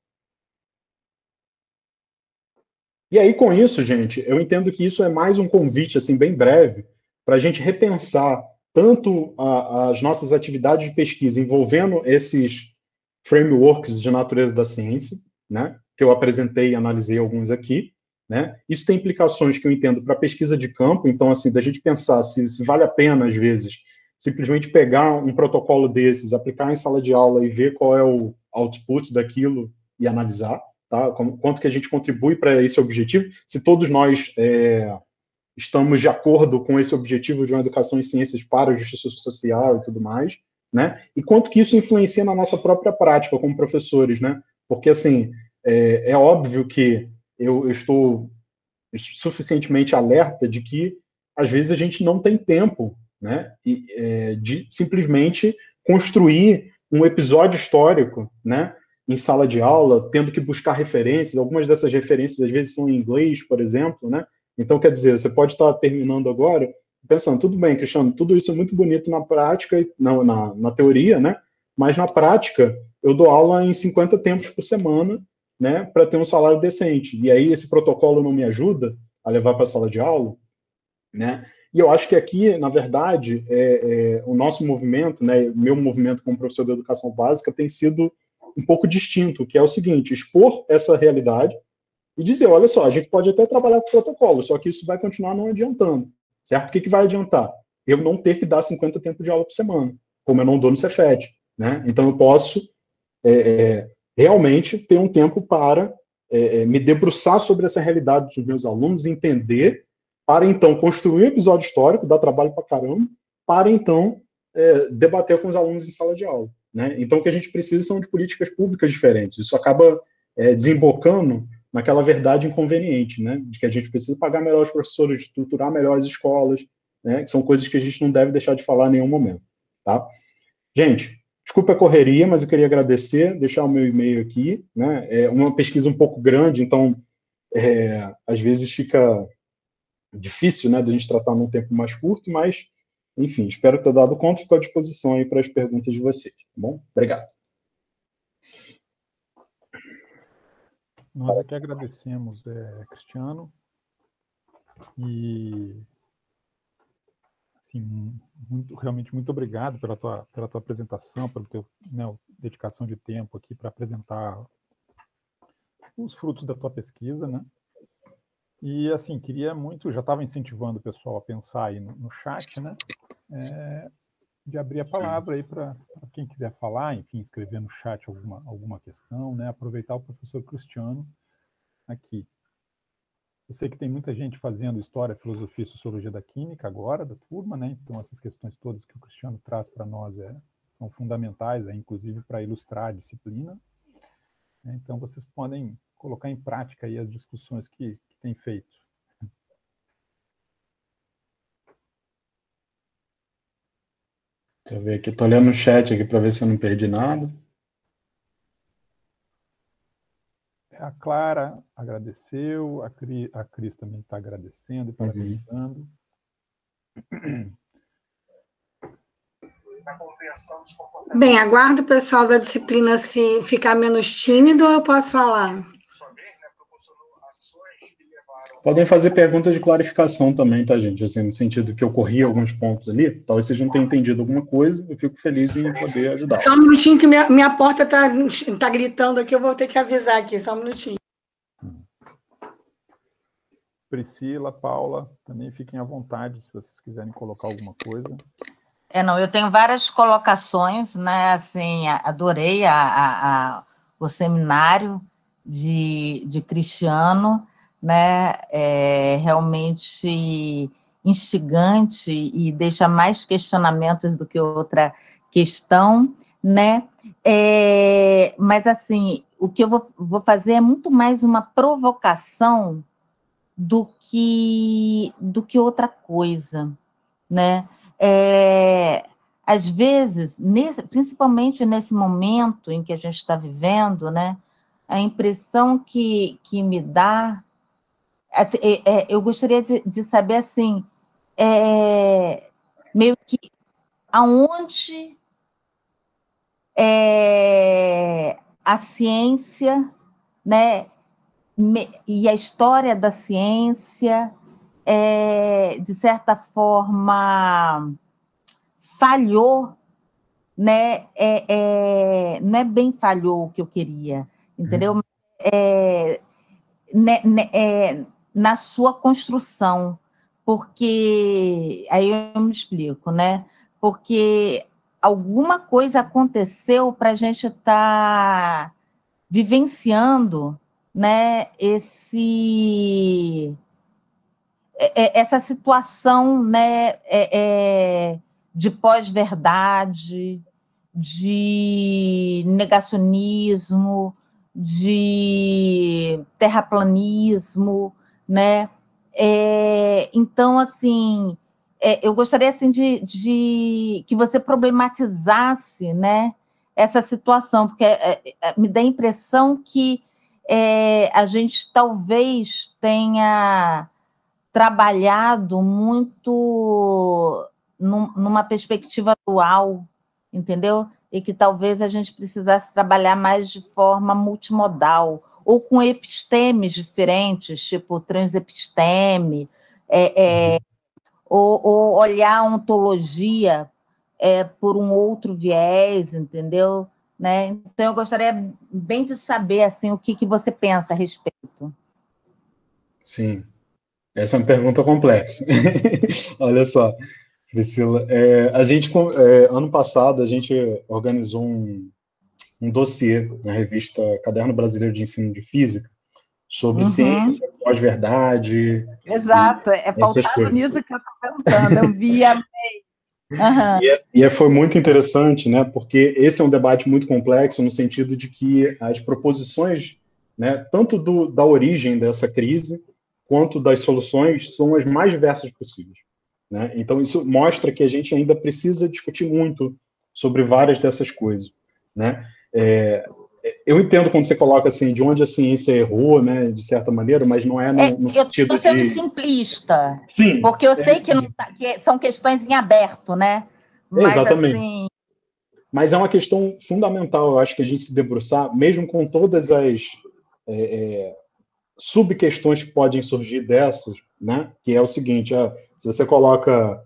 E aí, com isso, gente, eu entendo que isso é mais um convite, assim, bem breve, para a gente repensar tanto as nossas atividades de pesquisa envolvendo esses frameworks de natureza da ciência, né, que eu apresentei e analisei alguns aqui, né? Isso tem implicações que eu entendo para pesquisa de campo, então, assim, da gente pensar se vale a pena, às vezes, simplesmente pegar um protocolo desses, aplicar em sala de aula e ver qual é o output daquilo e analisar, tá? Quanto que a gente contribui para esse objetivo, se todos nós estamos de acordo com esse objetivo de uma educação em ciências para a justiça social e tudo mais, né? E quanto que isso influencia na nossa própria prática como professores, né? Porque, assim, é óbvio que eu estou suficientemente alerta de que, às vezes, a gente não tem tempo, né, de simplesmente construir um episódio histórico, né, em sala de aula, tendo que buscar referências. Algumas dessas referências, às vezes, são em inglês, por exemplo, né? Então, quer dizer, você pode estar terminando agora pensando, tudo bem, Cristiano, tudo isso é muito bonito na prática, na teoria, né? Mas na prática, eu dou aula em 50 tempos por semana, né, para ter um salário decente. E aí esse protocolo não me ajuda a levar para a sala de aula, né? E eu acho que aqui, na verdade, o nosso movimento, né, meu movimento como professor de educação básica tem sido um pouco distinto, que é o seguinte: expor essa realidade e dizer, olha só, a gente pode até trabalhar com protocolo, só que isso vai continuar não adiantando, certo? O que vai adiantar? Eu não ter que dar 50 tempos de aula por semana, como eu não dou no Cefet, né? Então eu posso realmente ter um tempo para me debruçar sobre essa realidade dos meus alunos, entender, para então construir um episódio histórico, dar trabalho para caramba, para então debater com os alunos em sala de aula, né? Então o que a gente precisa são de políticas públicas diferentes. Isso acaba desembocando naquela verdade inconveniente, né? De que a gente precisa pagar melhor os professores, estruturar melhor as escolas, né? Que são coisas que a gente não deve deixar de falar em nenhum momento, tá? Gente, Desculpa a correria, mas eu queria agradecer, deixar o meu e-mail aqui, né? É uma pesquisa um pouco grande, então às vezes fica difícil, né, de a gente tratar num tempo mais curto, mas, enfim, espero ter dado conta e fico à disposição aí para as perguntas de vocês, tá bom? Obrigado. Nós aqui agradecemos, Cristiano, e assim, realmente muito obrigado pela tua apresentação, pela tua, né, dedicação de tempo aqui para apresentar os frutos da tua pesquisa, né? E assim, queria muito, já estava incentivando o pessoal a pensar aí no chat, né? De abrir a palavra aí para quem quiser falar, enfim, escrever no chat alguma questão, né? Aproveitar o professor Cristiano aqui. Eu sei que tem muita gente fazendo História, Filosofia e Sociologia da Química agora, da turma, né? Então, essas questões todas que o Cristiano traz para nós são fundamentais, inclusive para ilustrar a disciplina. Então, vocês podem colocar em prática aí as discussões que tem feito. Deixa eu ver aqui, estou olhando o chat aqui para ver se eu não perdi nada. A Clara agradeceu, a Cris também está agradecendo e parabenizando. Bem, aguardo o pessoal da disciplina se ficar menos tímido ou eu posso falar? Podem fazer perguntas de clarificação também, tá, gente? Assim, no sentido que eu corri alguns pontos ali, talvez vocês não tenham entendido alguma coisa, eu fico feliz em poder ajudar. Só um minutinho que minha porta tá gritando aqui, eu vou ter que avisar aqui, só um minutinho. Priscila, Paula, também fiquem à vontade se vocês quiserem colocar alguma coisa. Não, eu tenho várias colocações, né? Assim, adorei o seminário de Cristiano, né? É realmente instigante e deixa mais questionamentos do que outra questão, né? Mas, assim, o que eu vou fazer é muito mais uma provocação do que outra coisa, né? Às vezes, principalmente nesse momento em que a gente está vivendo, né, a impressão que me dá, eu gostaria de saber, assim, meio que aonde a ciência, né, e a história da ciência, de certa forma, falhou, né? Não é bem falhou o que eu queria, entendeu? Na sua construção, porque aí eu me explico, né? Porque alguma coisa aconteceu para a gente estar vivenciando, né, essa situação, né, de pós-verdade, de negacionismo, de terraplanismo, né? Então, assim, eu gostaria assim, de que você problematizasse, né, essa situação, porque me dá a impressão que a gente talvez tenha trabalhado muito numa perspectiva atual, entendeu? E que talvez a gente precisasse trabalhar mais de forma multimodal, ou com epistemes diferentes, tipo transepisteme, ou olhar a ontologia por um outro viés, entendeu? Né? Então, eu gostaria bem de saber assim, o que você pensa a respeito. Sim, essa é uma pergunta complexa. Olha só, Priscila, ano passado a gente organizou um dossiê na revista Caderno Brasileiro de Ensino de Física sobre ciência, pós-verdade. Exato, pautado nisso que eu estou perguntando, eu vi, amei. E foi muito interessante, né, porque esse é um debate muito complexo no sentido de que as proposições, né, tanto da origem dessa crise, quanto das soluções, são as mais diversas possíveis, né? Então, isso mostra que a gente ainda precisa discutir muito sobre várias dessas coisas, né? Eu entendo quando você coloca assim, de onde a ciência errou, né, de certa maneira, mas não é no sentido de... Eu estou sendo simplista. Sim. Porque eu sei que, que são questões em aberto, né? Mas, exatamente. Assim... Mas é uma questão fundamental, eu acho, que a gente se debruçar, mesmo com todas as sub-questões que podem surgir dessas, né? Que é o seguinte, se você coloca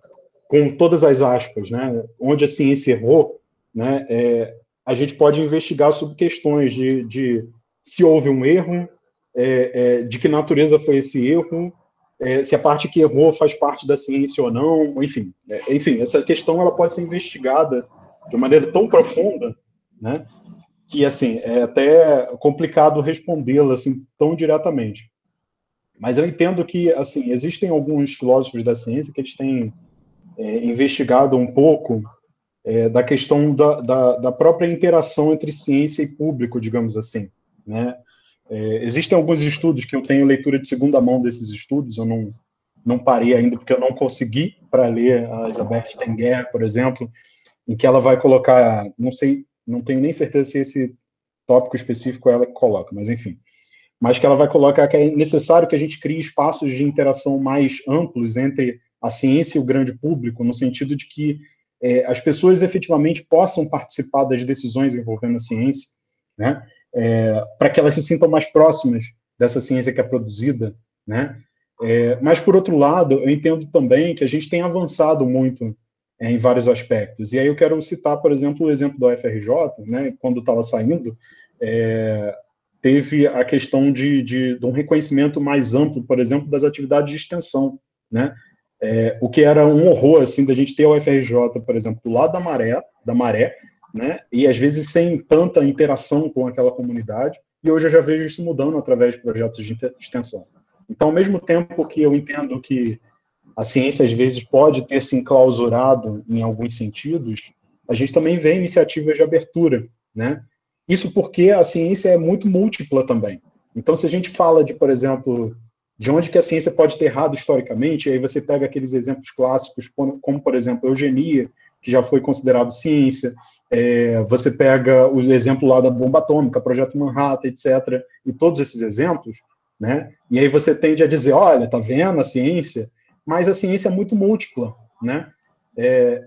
com todas as aspas, né, onde a ciência errou, né, a gente pode investigar sobre questões de se houve um erro, de que natureza foi esse erro, se a parte que errou faz parte da ciência ou não, enfim. Essa questão ela pode ser investigada de maneira tão profunda, né, que assim, é até complicado respondê-la assim, tão diretamente. Mas eu entendo que assim, existem alguns filósofos da ciência que eles têm investigado um pouco da questão da própria interação entre ciência e público, digamos assim, né? Existem alguns estudos que eu tenho leitura de segunda mão desses estudos, eu não parei ainda porque eu não consegui para ler a Isabelle Stenger, por exemplo, em que ela vai colocar, não sei, não tenho nem certeza se esse tópico específico ela coloca, mas enfim, mas que ela vai colocar que é necessário que a gente crie espaços de interação mais amplos entre a ciência e o grande público, no sentido de que as pessoas efetivamente possam participar das decisões envolvendo a ciência, né? Para que elas se sintam mais próximas dessa ciência que é produzida, né? Mas, por outro lado, eu entendo também que a gente tem avançado muito em vários aspectos. E aí eu quero citar, por exemplo, o exemplo da UFRJ, né? Quando estava saindo, teve a questão de um reconhecimento mais amplo, por exemplo, das atividades de extensão, né? O que era um horror, assim, da gente ter a UFRJ, por exemplo, do lado da maré, né? E às vezes sem tanta interação com aquela comunidade, e hoje eu já vejo isso mudando através de projetos de extensão. Então, ao mesmo tempo que eu entendo que a ciência às vezes pode ter se enclausurado em alguns sentidos, a gente também vê iniciativas de abertura, né? Isso porque a ciência é muito múltipla também. Então, se a gente fala de, por exemplo, de onde que a ciência pode ter errado historicamente, aí você pega aqueles exemplos clássicos, como, por exemplo, a eugenia, que já foi considerado ciência, você pega o exemplo lá da bomba atômica, Projeto Manhattan, etc., e todos esses exemplos, né? E aí você tende a dizer, olha, tá vendo a ciência? Mas a ciência é muito múltipla, né?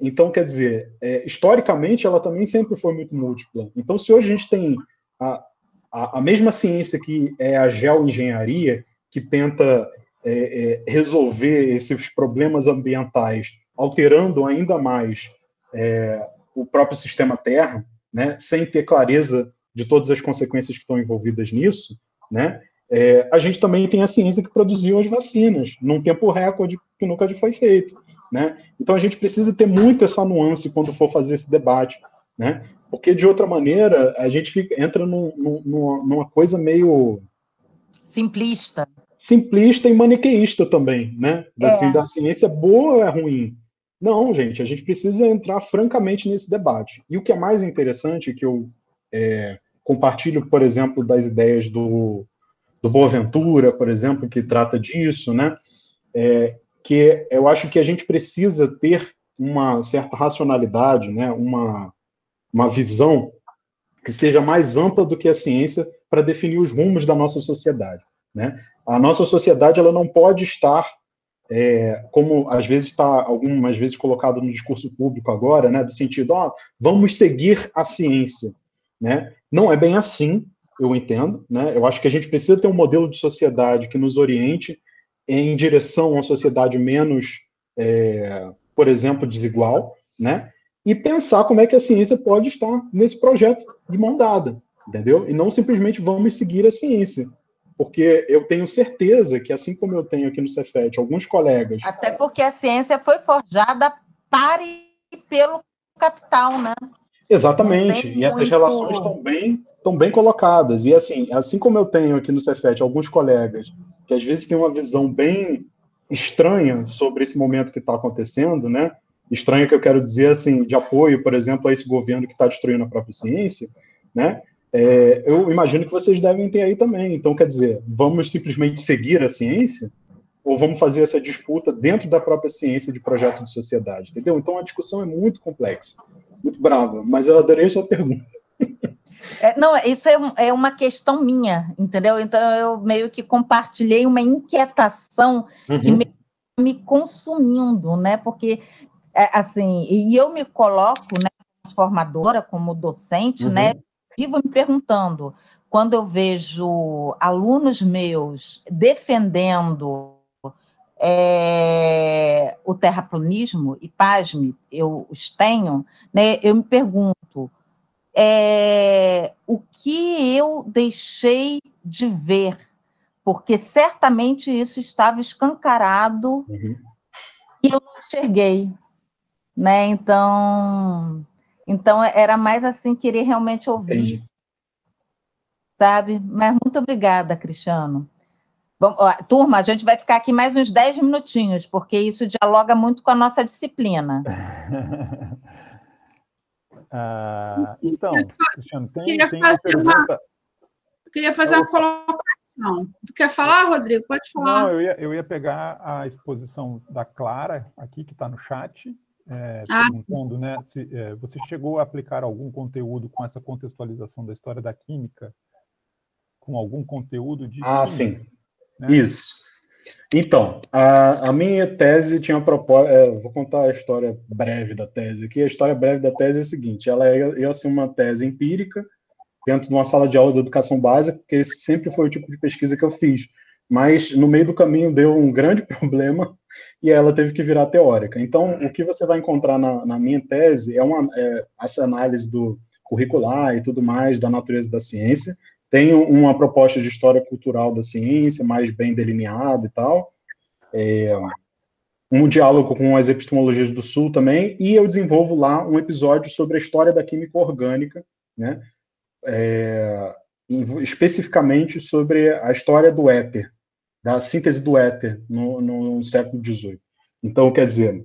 Então, quer dizer, historicamente, ela também sempre foi muito múltipla. Então, se hoje a gente tem a mesma ciência que é a geoengenharia, que tenta resolver esses problemas ambientais, alterando ainda mais o próprio sistema Terra, né, sem ter clareza de todas as consequências que estão envolvidas nisso, né, a gente também tem a ciência que produziu as vacinas, num tempo recorde que nunca foi feito, né? Então a gente precisa ter muito essa nuance quando for fazer esse debate, né? Porque de outra maneira a gente entra numa coisa meio simplista e maniqueísta também, né? Assim, da ciência boa ou é ruim? Não, gente, a gente precisa entrar francamente nesse debate. E o que é mais interessante, que eu compartilho, por exemplo, das ideias do Boaventura, por exemplo, que trata disso, né? Que eu acho que a gente precisa ter uma certa racionalidade, né? Uma visão que seja mais ampla do que a ciência para definir os rumos da nossa sociedade, né? A nossa sociedade ela não pode estar como às vezes está algumas vezes colocado no discurso público agora, né? Do sentido, vamos seguir a ciência, né? Não é bem assim. Eu entendo, né? Eu acho que a gente precisa ter um modelo de sociedade que nos oriente em direção a uma sociedade menos, por exemplo, desigual, né? E pensar como é que a ciência pode estar nesse projeto de mão dada, entendeu? E não simplesmente vamos seguir a ciência, porque eu tenho certeza que, assim como eu tenho aqui no Cefet, alguns colegas... Até porque a ciência foi forjada para e pelo capital, né? Exatamente, e essas relações estão bem colocadas. E assim como eu tenho aqui no Cefet alguns colegas que às vezes têm uma visão bem estranha sobre esse momento que está acontecendo, né? Estranha que eu quero dizer assim, de apoio, por exemplo, a esse governo que está destruindo a própria ciência, né? Eu imagino que vocês devem ter aí também. Então, quer dizer, vamos simplesmente seguir a ciência ou vamos fazer essa disputa dentro da própria ciência de projeto de sociedade, entendeu? Então, a discussão é muito complexa. muito brava, mas eu adorei a sua pergunta. Não, isso é uma questão minha, entendeu? Então, eu meio que compartilhei uma inquietação que me consumindo, né? Porque, assim, e eu me coloco, né, como formadora, como docente, né? Vivo me perguntando, quando eu vejo alunos meus defendendo o terraplanismo, e pasme, eu os tenho, né? Eu me pergunto, o que eu deixei de ver, porque certamente isso estava escancarado e eu não enxerguei, né? Então era mais assim, querer realmente ouvir. Entendi. Sabe? Mas muito obrigada, Cristiano. Vamos, ó, turma, a gente vai ficar aqui mais uns 10 minutinhos, porque isso dialoga muito com a nossa disciplina. Então, Cristiano, tem uma pergunta... Eu queria fazer uma colocação. Tu quer falar, Rodrigo? Pode falar. Não, eu ia pegar a exposição da Clara, aqui, que está no chat, perguntando, né, se você chegou a aplicar algum conteúdo com essa contextualização da história da química, com algum conteúdo de química, sim. Né? Isso. Então, a minha tese tinha proposta... vou contar a história breve da tese aqui. A história breve da tese é a seguinte: ela ia ser uma tese empírica, dentro de uma sala de aula de educação básica, porque esse sempre foi o tipo de pesquisa que eu fiz. Mas, no meio do caminho, deu um grande problema e ela teve que virar teórica. Então, o que você vai encontrar na minha tese essa análise do curricular e tudo mais, da natureza da ciência. Tem uma proposta de história cultural da ciência, mais bem delineada e tal. Um diálogo com as epistemologias do Sul também, e eu desenvolvo lá um episódio sobre a história da química orgânica, né? Especificamente sobre a história do éter, da síntese do éter no século XVIII. Então, quer dizer,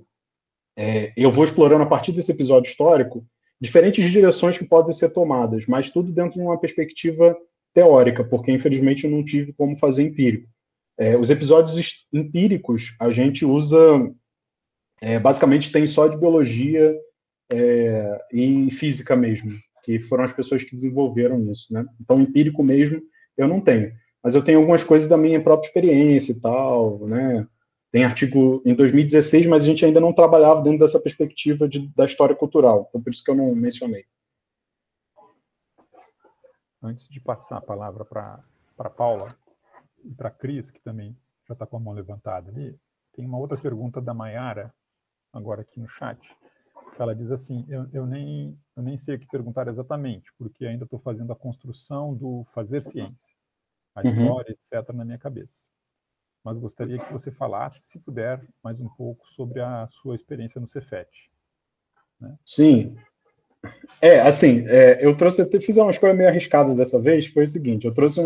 eu vou explorando a partir desse episódio histórico diferentes direções que podem ser tomadas, mas tudo dentro de uma perspectiva teórica, porque infelizmente eu não tive como fazer empírico. Os episódios empíricos a gente usa, basicamente tem só de biologia e física mesmo, que foram as pessoas que desenvolveram isso, né? Então, empírico mesmo, eu não tenho. Mas eu tenho algumas coisas da minha própria experiência e tal, né? Tem artigo em 2016, mas a gente ainda não trabalhava dentro dessa perspectiva da história cultural. Então, por isso que eu não mencionei. Antes de passar a palavra para Paula e para a Cris, que também já está com a mão levantada ali, tem uma outra pergunta da Maiara, agora aqui no chat. Ela diz assim, eu nem sei o que perguntar exatamente, porque ainda estou fazendo a construção do fazer ciência, a história, etc., na minha cabeça. Mas gostaria que você falasse, se puder, mais um pouco sobre a sua experiência no Cefet. Né? Sim. Eu fiz uma escolha meio arriscada dessa vez, foi o seguinte, eu trouxe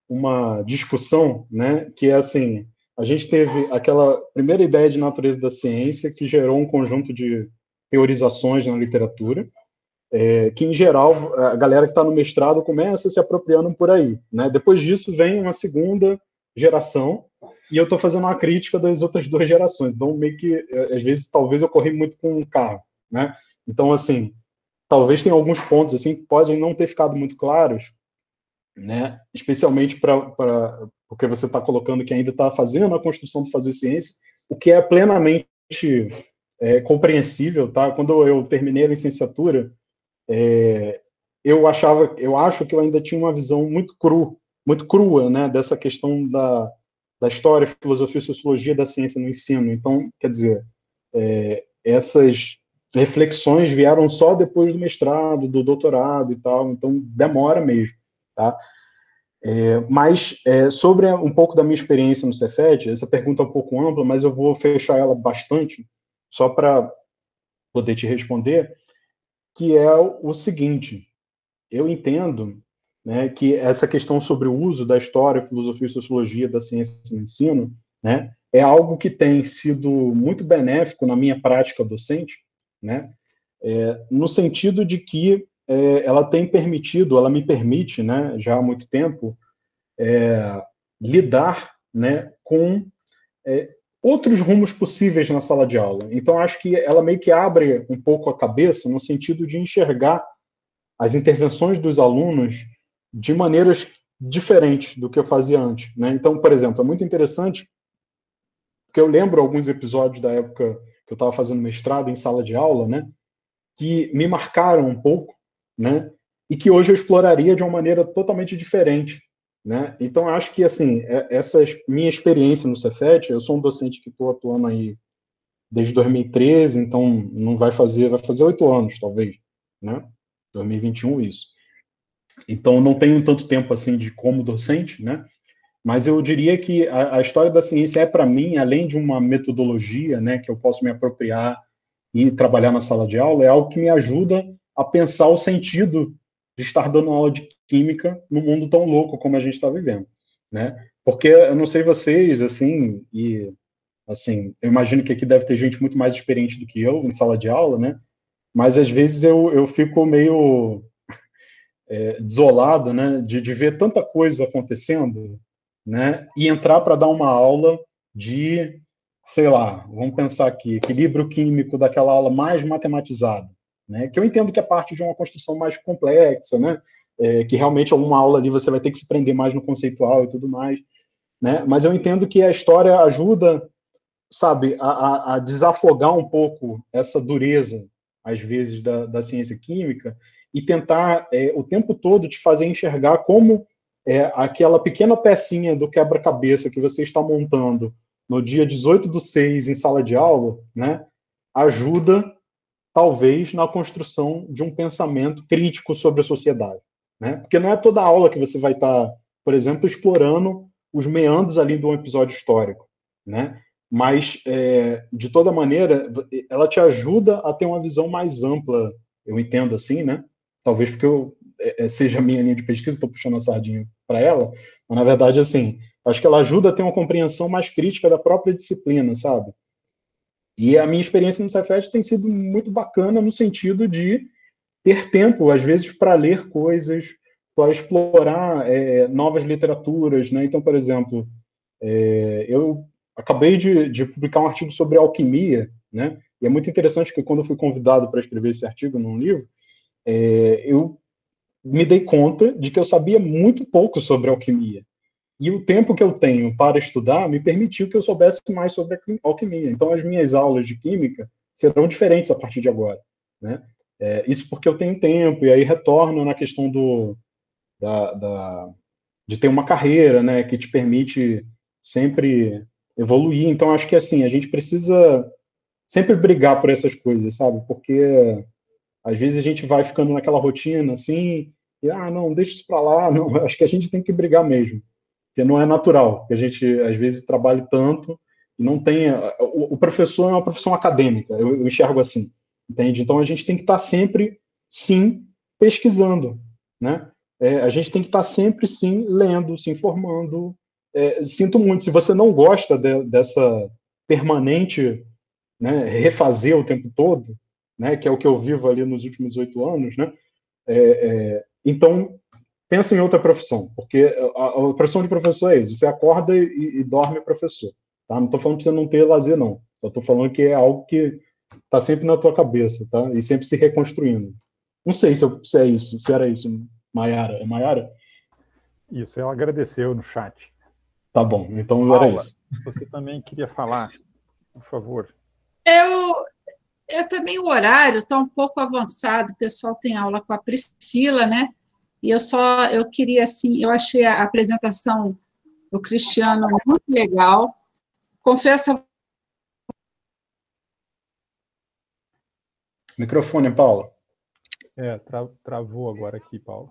uma discussão, né, que é assim, a gente teve aquela primeira ideia de natureza da ciência que gerou um conjunto de teorizações na literatura, que, em geral, a galera que está no mestrado começa se apropriando por aí, né? Depois disso, vem uma segunda geração, e eu estou fazendo uma crítica das outras duas gerações. Então, meio que, às vezes, talvez eu corri muito com o carro, né? Então, assim, talvez tenha alguns pontos assim, que podem não ter ficado muito claros, né? Especialmente porque você está colocando que ainda está fazendo a construção do fazer ciência, o que é plenamente compreensível, tá? Quando eu terminei a licenciatura, eu acho que eu ainda tinha uma visão muito crua, né, dessa questão da história, filosofia e sociologia da ciência no ensino. Então, quer dizer, essas reflexões vieram só depois do mestrado, do doutorado e tal, então demora mesmo, tá? Mas sobre um pouco da minha experiência no Cefet, essa pergunta é um pouco ampla, mas eu vou fechar ela bastante, só para poder te responder, que é o seguinte: eu entendo, né, que essa questão sobre o uso da história, filosofia e sociologia da ciência no ensino, né, é algo que tem sido muito benéfico na minha prática docente, né, no sentido de que ela me permite, né, já há muito tempo, lidar, né, com outros rumos possíveis na sala de aula. Então, acho que ela meio que abre um pouco a cabeça no sentido de enxergar as intervenções dos alunos de maneiras diferentes do que eu fazia antes, né? Então, por exemplo, é muito interessante, porque eu lembro alguns episódios da época que eu estava fazendo mestrado em sala de aula, né, que me marcaram um pouco, né, e que hoje eu exploraria de uma maneira totalmente diferente, né? Então, acho que, assim, essa minha experiência no Cefet, eu sou um docente que estou atuando aí desde 2013, então não vai fazer 8 anos, talvez, né? 2021, isso. Então, não tenho tanto tempo, assim, de como docente, né? Mas eu diria que a história da ciência é, para mim, além de uma metodologia, né, que eu posso me apropriar e trabalhar na sala de aula, é algo que me ajuda a pensar o sentido de estar dando aula de química num mundo tão louco como a gente está vivendo, né? Porque eu não sei vocês, assim, e assim, eu imagino que aqui deve ter gente muito mais experiente do que eu em sala de aula, né? Mas às vezes eu fico meio desolado, né, de ver tanta coisa acontecendo, né, e entrar para dar uma aula de, sei lá, vamos pensar aqui, equilíbrio químico daquela aula mais matematizada, né, que eu entendo que é parte de uma construção mais complexa, né, que realmente alguma aula ali você vai ter que se prender mais no conceitual e tudo mais, né, mas eu entendo que a história ajuda, sabe, a desafogar um pouco essa dureza, às vezes, da ciência química e tentar o tempo todo te fazer enxergar como aquela pequena pecinha do quebra-cabeça que você está montando no dia 18/6 em sala de aula, né, ajuda, talvez, na construção de um pensamento crítico sobre a sociedade, né? Porque não é toda aula que você vai estar, por exemplo, explorando os meandros ali de um episódio histórico, né? Mas, de toda maneira, ela te ajuda a ter uma visão mais ampla, eu entendo assim, né? Talvez porque seja a minha linha de pesquisa, estou puxando a sardinha para ela, mas, na verdade, assim, acho que ela ajuda a ter uma compreensão mais crítica da própria disciplina, sabe? E a minha experiência no Cefet tem sido muito bacana no sentido de ter tempo, às vezes, para ler coisas, para explorar novas literaturas, né? Então, por exemplo, eu acabei de publicar um artigo sobre alquimia, né? E é muito interessante que quando eu fui convidado para escrever esse artigo num livro, eu me dei conta de que eu sabia muito pouco sobre alquimia. E o tempo que eu tenho para estudar me permitiu que eu soubesse mais sobre a alquimia. Então, as minhas aulas de química serão diferentes a partir de agora, né? Isso porque eu tenho tempo, e aí retorno na questão de ter uma carreira, né, que te permite sempre evoluir. Então, acho que, assim, a gente precisa sempre brigar por essas coisas, sabe? Porque, às vezes, a gente vai ficando naquela rotina, assim, e, não, deixa isso para lá. Não, acho que a gente tem que brigar mesmo, porque não é natural que a gente, às vezes, trabalhe tanto e não tenha... O professor é uma profissão acadêmica, eu enxergo assim, entende? Então, a gente tem que estar sempre, sim, pesquisando, né? A gente tem que estar sempre, sim, lendo, se informando. Sinto muito, se você não gosta dessa permanente, né, refazer o tempo todo, né, que é o que eu vivo ali nos últimos 8 anos, né, então, pensa em outra profissão, porque a profissão de professor é isso, você acorda e dorme professor. Tá? Não estou falando para você não ter lazer, não. Eu estou falando que é algo que está sempre na tua cabeça, tá? E sempre se reconstruindo. Não sei se é isso, se era isso, Maiara. É Maiara? Isso, ela agradeceu no chat. Tá bom, então Paula, era isso. você também queria falar, por favor. Eu também, o horário está um pouco avançado, o pessoal tem aula com a Priscila, né? E eu queria, assim, eu achei a apresentação do Cristiano muito legal. Confesso... Microfone, Paula. Travou agora aqui, Paula.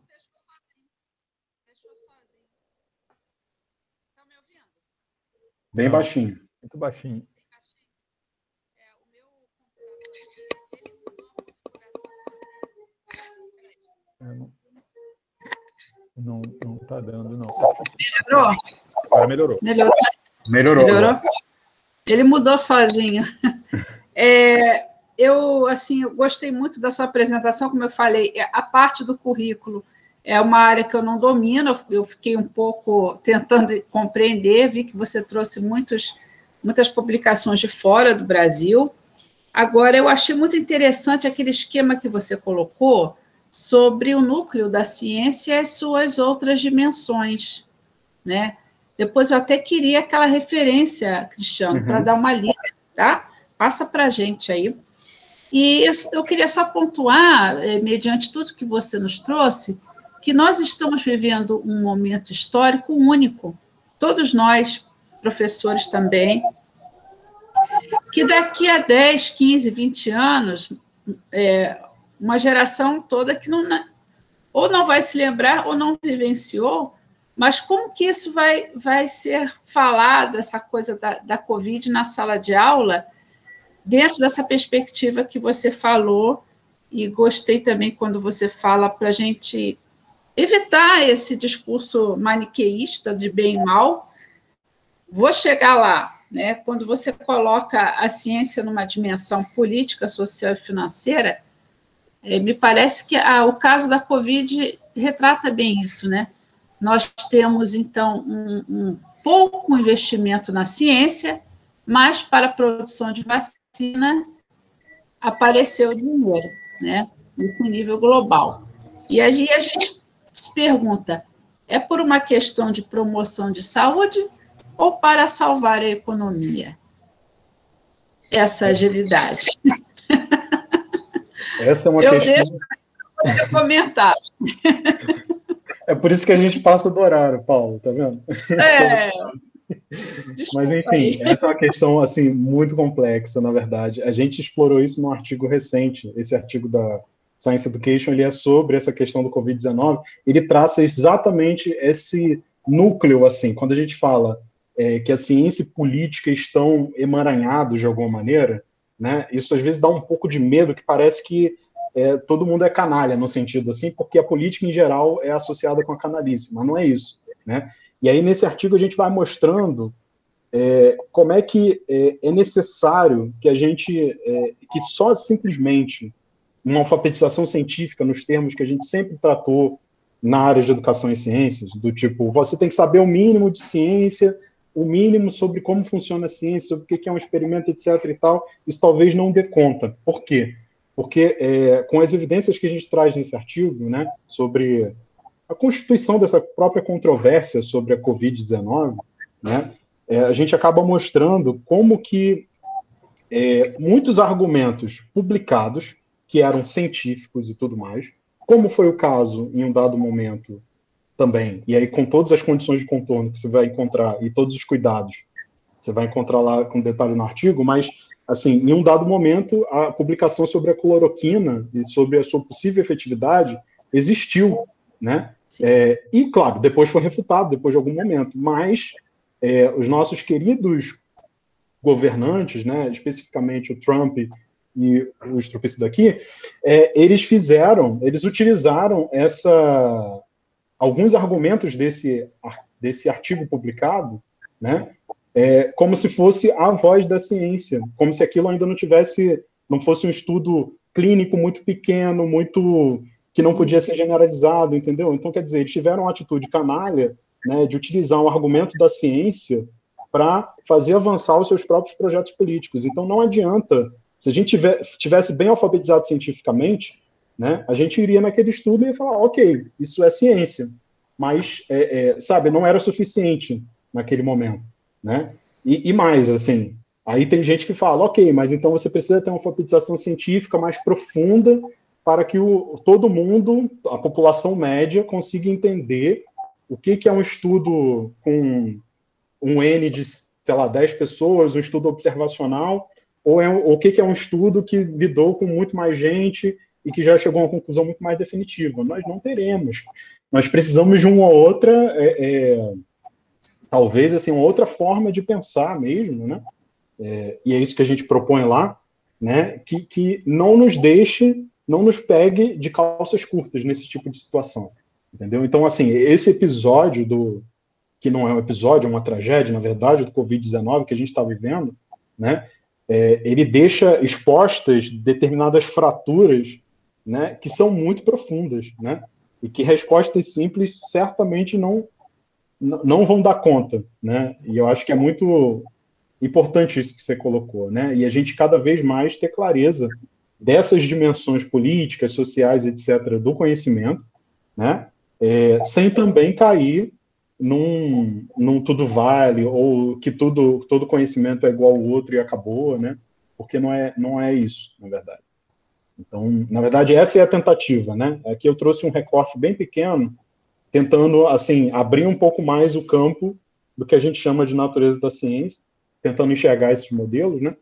Bem baixinho. Muito baixinho. Não está dando, não. Melhorou? Agora melhorou. Melhorou. Ele mudou sozinho. Eu gostei muito da sua apresentação, como eu falei, a parte do currículo é uma área que eu não domino, eu fiquei um pouco tentando compreender, vi que você trouxe muitos muitas publicações de fora do Brasil. Agora, eu achei muito interessante aquele esquema que você colocou sobre o núcleo da ciência e as suas outras dimensões, né? Depois eu até queria aquela referência, Cristiano, para dar uma lida, tá? Passa para a gente aí. E eu queria só pontuar, mediante tudo que você nos trouxe, que nós estamos vivendo um momento histórico único, todos nós, professores também, que daqui a 10, 15, 20 anos, uma geração toda que ou não vai se lembrar ou não vivenciou, mas como que isso vai ser falado, essa coisa da Covid na sala de aula, dentro dessa perspectiva que você falou, e gostei também quando você fala para a gente evitar esse discurso maniqueísta de bem e mal. Vou chegar lá, né? Quando você coloca a ciência numa dimensão política, social e financeira, me parece que o caso da Covid retrata bem isso, né? Nós temos, então, um pouco investimento na ciência, mas para a produção de vacina apareceu dinheiro, né? Em nível global. E aí a gente se pergunta, é por uma questão de promoção de saúde ou para salvar a economia? Essa agilidade. Essa é uma Eu questão... deixo para você comentar. É por isso que a gente passa do horário, Paulo, tá vendo? Mas, enfim, essa é uma questão assim, muito complexa, na verdade. A gente explorou isso num artigo recente. Esse artigo da Science Education, ele é sobre essa questão do Covid-19. Ele traça exatamente esse núcleo, assim, quando a gente fala que a ciência e política estão emaranhados de alguma maneira, né? Isso às vezes dá um pouco de medo, que parece que todo mundo é canalha, no sentido assim, porque a política em geral é associada com a canalice, mas não é isso, né? E aí nesse artigo a gente vai mostrando como é que é necessário que a gente, que só simplesmente uma alfabetização científica, nos termos que a gente sempre tratou na área de educação e ciências, do tipo, você tem que saber o mínimo de ciência, o mínimo sobre como funciona a ciência, sobre o que é um experimento, etc. e tal, isso talvez não dê conta. Por quê? Porque com as evidências que a gente traz nesse artigo, né, sobre a constituição dessa própria controvérsia sobre a Covid-19, né, a gente acaba mostrando como que muitos argumentos publicados, que eram científicos e tudo mais, como foi o caso em um dado momento também, e aí com todas as condições de contorno que você vai encontrar e todos os cuidados, você vai encontrar lá com detalhe no artigo, mas, assim, em um dado momento, a publicação sobre a cloroquina e sobre a sua possível efetividade existiu, né? E, claro, depois foi refutado, depois de algum momento, mas os nossos queridos governantes, né, especificamente o Trump e o estupicida daqui, eles utilizaram alguns argumentos desse artigo publicado, né, como se fosse a voz da ciência, como se aquilo ainda não fosse um estudo clínico muito pequeno, que não podia ser generalizado, entendeu? Então, quer dizer, eles tiveram uma atitude canalha, né, de utilizar um argumento da ciência para fazer avançar os seus próprios projetos políticos. Então, não adianta, se a gente tivesse bem alfabetizado cientificamente, né, a gente iria naquele estudo e ia falar, ok, isso é ciência, mas, sabe, não era suficiente naquele momento, né? E mais, assim, aí tem gente que fala, ok, mas então você precisa ter uma alfabetização científica mais profunda para que todo mundo, a população média, consiga entender o que é um estudo com um N de, sei lá, 10 pessoas, um estudo observacional, ou o que é um estudo que lidou com muito mais gente e que já chegou a uma conclusão muito mais definitiva. Nós não teremos. Nós precisamos de uma outra, talvez, assim, uma outra forma de pensar mesmo, né? E é isso que a gente propõe lá, né? Que não nos pegue de calças curtas nesse tipo de situação, entendeu? Então, assim, esse episódio que não é um episódio, é uma tragédia, na verdade, do Covid-19 que a gente está vivendo, né? Ele deixa expostas determinadas fraturas, né, que são muito profundas, né? E que respostas simples certamente não vão dar conta, né? E eu acho que é muito importante isso que você colocou, né? E a gente cada vez mais ter clareza dessas dimensões políticas, sociais, etc., do conhecimento, né? Sem também cair num tudo vale, ou que todo conhecimento é igual ao outro e acabou, né? Porque não é isso, na verdade. Então, na verdade, essa é a tentativa, né? Aqui eu trouxe um recorte bem pequeno, tentando, assim, abrir um pouco mais o campo do que a gente chama de natureza da ciência, tentando enxergar esses modelos, né?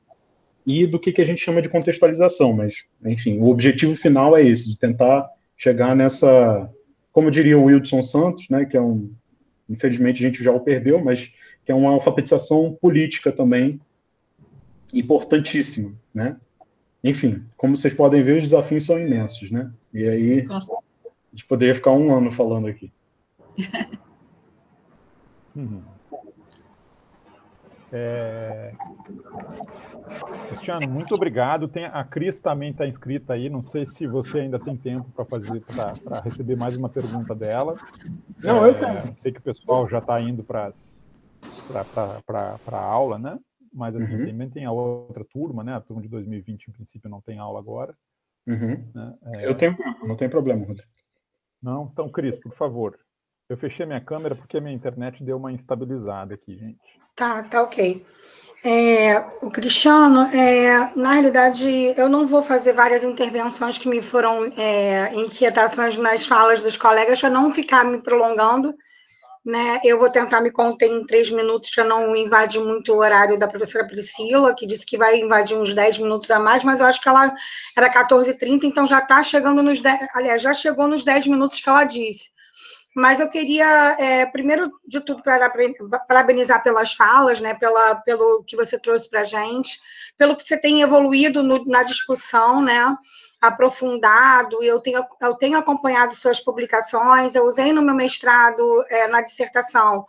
E do que a gente chama de contextualização, mas, enfim, o objetivo final é esse, de tentar chegar nessa, como diria o Wildson Santos, né, que é infelizmente a gente já o perdeu, mas que é uma alfabetização política também importantíssima, né? Enfim, como vocês podem ver, os desafios são imensos, né? E aí, a gente poderia ficar um ano falando aqui. Cristiano, muito obrigado. A Cris também está inscrita aí. Não sei se você ainda tem tempo para receber mais uma pergunta dela. Não, eu tenho. Sei que o pessoal já está indo para a aula, né? Mas assim, também tem a outra turma, né? A turma de 2020, em princípio, não tem aula agora. Né? Eu tenho, não tem problema, Rodrigo. Não? Então, Cris, por favor. Eu fechei minha câmera porque a minha internet deu uma instabilizada aqui, gente. Tá ok. O Cristiano, na realidade, eu não vou fazer várias intervenções que me foram inquietações nas falas dos colegas, para não ficar me prolongando, né? Eu vou tentar me conter em 3 minutos para não invadir muito o horário da professora Priscila, que disse que vai invadir uns 10 minutos a mais, mas eu acho que ela era 14h30, então já está chegando nos 10, aliás, já chegou nos 10 minutos que ela disse. Mas eu queria, primeiro de tudo, parabenizar pelas falas, né, pelo que você trouxe para a gente, pelo que você tem evoluído na discussão, né, aprofundado. Eu tenho acompanhado suas publicações, eu usei no meu mestrado, na dissertação,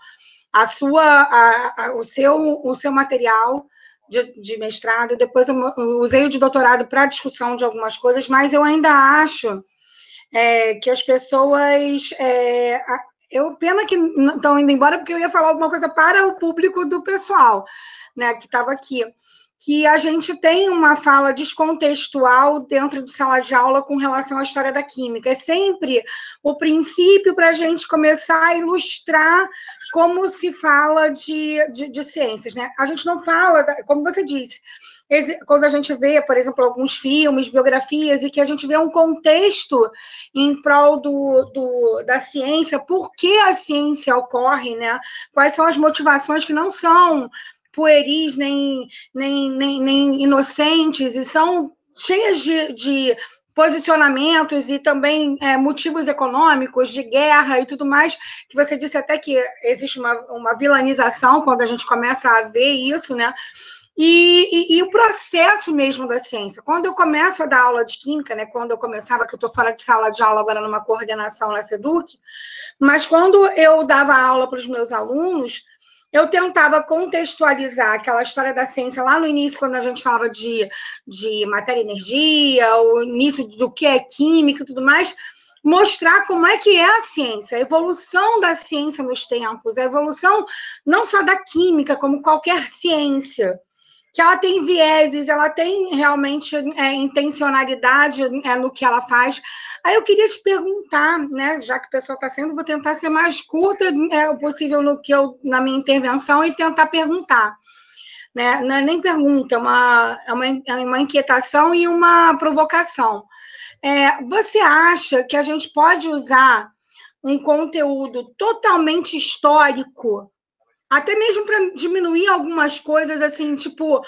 o seu material de mestrado, depois eu usei o de doutorado para discussão de algumas coisas, mas eu ainda acho que as pessoas... pena que não estão indo embora, porque eu ia falar alguma coisa para o público do pessoal, né, que estava aqui, que a gente tem uma fala descontextual dentro de sala de aula com relação à história da química. É sempre o princípio para a gente começar a ilustrar como se fala de ciências, né? A gente não fala, como você disse, quando a gente vê, por exemplo, alguns filmes, biografias, e que a gente vê um contexto em prol da ciência, por que a ciência ocorre, né? Quais são as motivações que não são pueris, nem inocentes, e são cheias de posicionamentos e também motivos econômicos, de guerra e tudo mais, que você disse até que existe uma vilanização quando a gente começa a ver isso, né? E o processo mesmo da ciência. Quando eu começo a dar aula de química, né, quando eu começava, que eu estou fora de sala de aula agora numa coordenação na SEDUC, mas quando eu dava aula para os meus alunos, eu tentava contextualizar aquela história da ciência lá no início, quando a gente falava de matéria e energia, o início do que é química e tudo mais, mostrar como é que é a ciência, a evolução da ciência nos tempos, a evolução não só da química, como qualquer ciência, que ela tem vieses, ela tem realmente intencionalidade no que ela faz. Aí eu queria te perguntar, né, já que o pessoal está sendo, vou tentar ser mais curta o possível na minha intervenção e tentar perguntar. Né? Não é nem pergunta, é uma inquietação e uma provocação. Você acha que a gente pode usar um conteúdo totalmente histórico, até mesmo para diminuir algumas coisas, assim, tipo,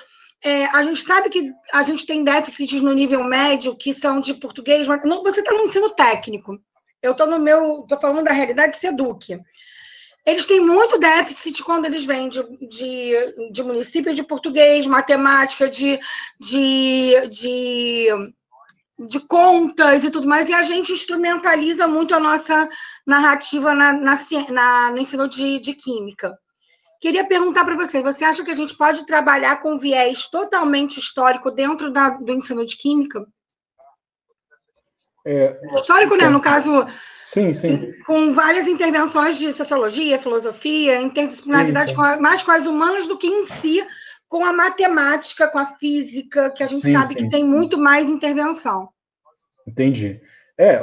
a gente sabe que a gente tem déficits no nível médio que são de português, mas você está no ensino técnico. Eu estou falando da realidade SEDUC. Eles têm muito déficit quando eles vêm de município de português, matemática, de contas e tudo mais, e a gente instrumentaliza muito a nossa narrativa no ensino de química. Queria perguntar para você acha que a gente pode trabalhar com viés totalmente histórico dentro do ensino de química? Histórico, né? No caso, sim. Com várias intervenções de sociologia, filosofia, interdisciplinaridade, mais com as humanas do que em si com a matemática, com a física, que a gente sabe que tem muito mais intervenção. Entendi.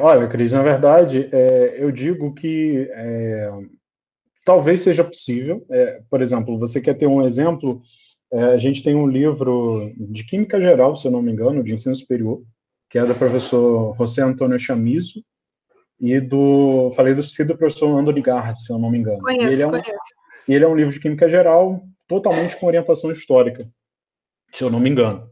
Olha, Cris, na verdade, eu digo que talvez seja possível. Por exemplo, você quer ter um exemplo? A gente tem um livro de Química Geral, se eu não me engano, de ensino superior, que é do professor José Antônio Chamizo, e do professor Andoni Gard, se eu não me engano. Conheço. E ele é um livro de Química Geral totalmente com orientação histórica, se eu não me engano.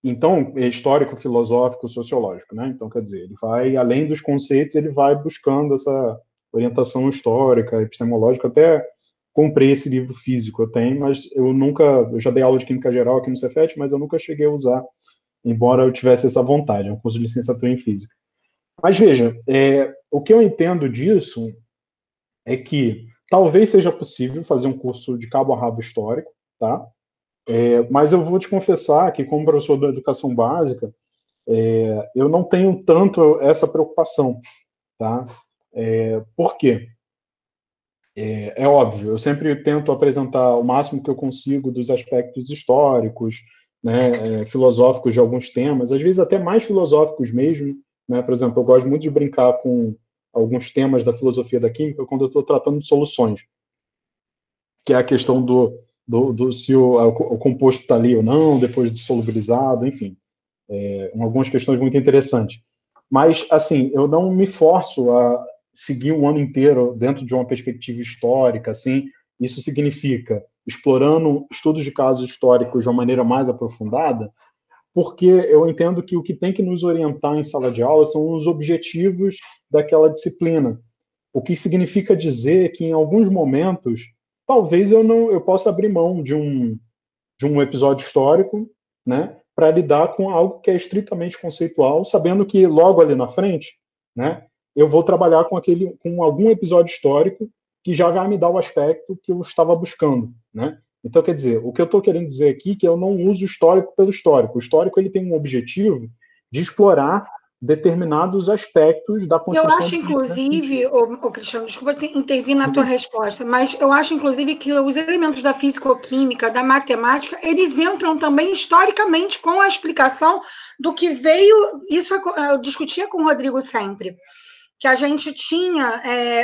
Então, é histórico, filosófico, sociológico, né? Então, quer dizer, ele vai, além dos conceitos, ele vai buscando essa orientação histórica, epistemológica. Até comprei esse livro físico, eu tenho, mas eu já dei aula de Química Geral aqui no Cefet, mas eu nunca cheguei a usar, embora eu tivesse essa vontade, é um curso de licenciatura em Física. Mas veja, o que eu entendo disso é que talvez seja possível fazer um curso de cabo a rabo histórico, tá? Mas eu vou te confessar que, como professor da educação básica, eu não tenho tanto essa preocupação, tá? Por quê? É óbvio, eu sempre tento apresentar o máximo que eu consigo dos aspectos históricos, né, filosóficos de alguns temas, às vezes até mais filosóficos mesmo, né? Por exemplo, eu gosto muito de brincar com alguns temas da filosofia da química quando eu estou tratando de soluções, que é a questão do se o composto está ali ou não, depois de solubilizado, enfim. Algumas questões muito interessantes. Mas, assim, eu não me forço a seguir um ano inteiro dentro de uma perspectiva histórica, assim. Isso significa explorando estudos de casos históricos de uma maneira mais aprofundada, porque eu entendo que o que tem que nos orientar em sala de aula são os objetivos daquela disciplina. O que significa dizer que, em alguns momentos, talvez eu possa abrir mão de um episódio histórico, né, para lidar com algo que é estritamente conceitual, sabendo que logo ali na frente, né, eu vou trabalhar com algum episódio histórico que já vai me dar o aspecto que eu estava buscando, né? Então, quer dizer, o que eu estou querendo dizer aqui é que eu não uso o histórico pelo histórico. O histórico ele tem um objetivo de explorar determinados aspectos da construção. Eu acho, inclusive, Cristiano, desculpa intervir na tua resposta, mas eu acho, inclusive, que os elementos da físico-química, da matemática, eles entram também historicamente com a explicação do que veio. Isso eu discutia com o Rodrigo sempre, que a gente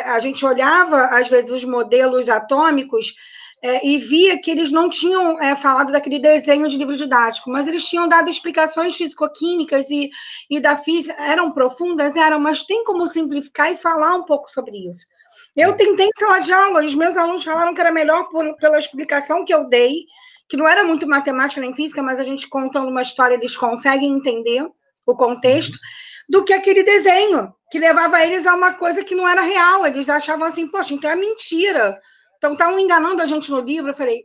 a gente olhava, às vezes, os modelos atômicos e via que eles não tinham falado daquele desenho de livro didático, mas eles tinham dado explicações físico-químicas e da física, eram profundas, mas tem como simplificar e falar um pouco sobre isso. Eu tentei em sala de aula, e os meus alunos falaram que era melhor pela explicação que eu dei, que não era muito matemática nem física, mas a gente contando uma história, eles conseguem entender o contexto, do que aquele desenho, que levava eles a uma coisa que não era real. Eles achavam assim, poxa, então é mentira. Então, estavam enganando a gente no livro. Eu falei,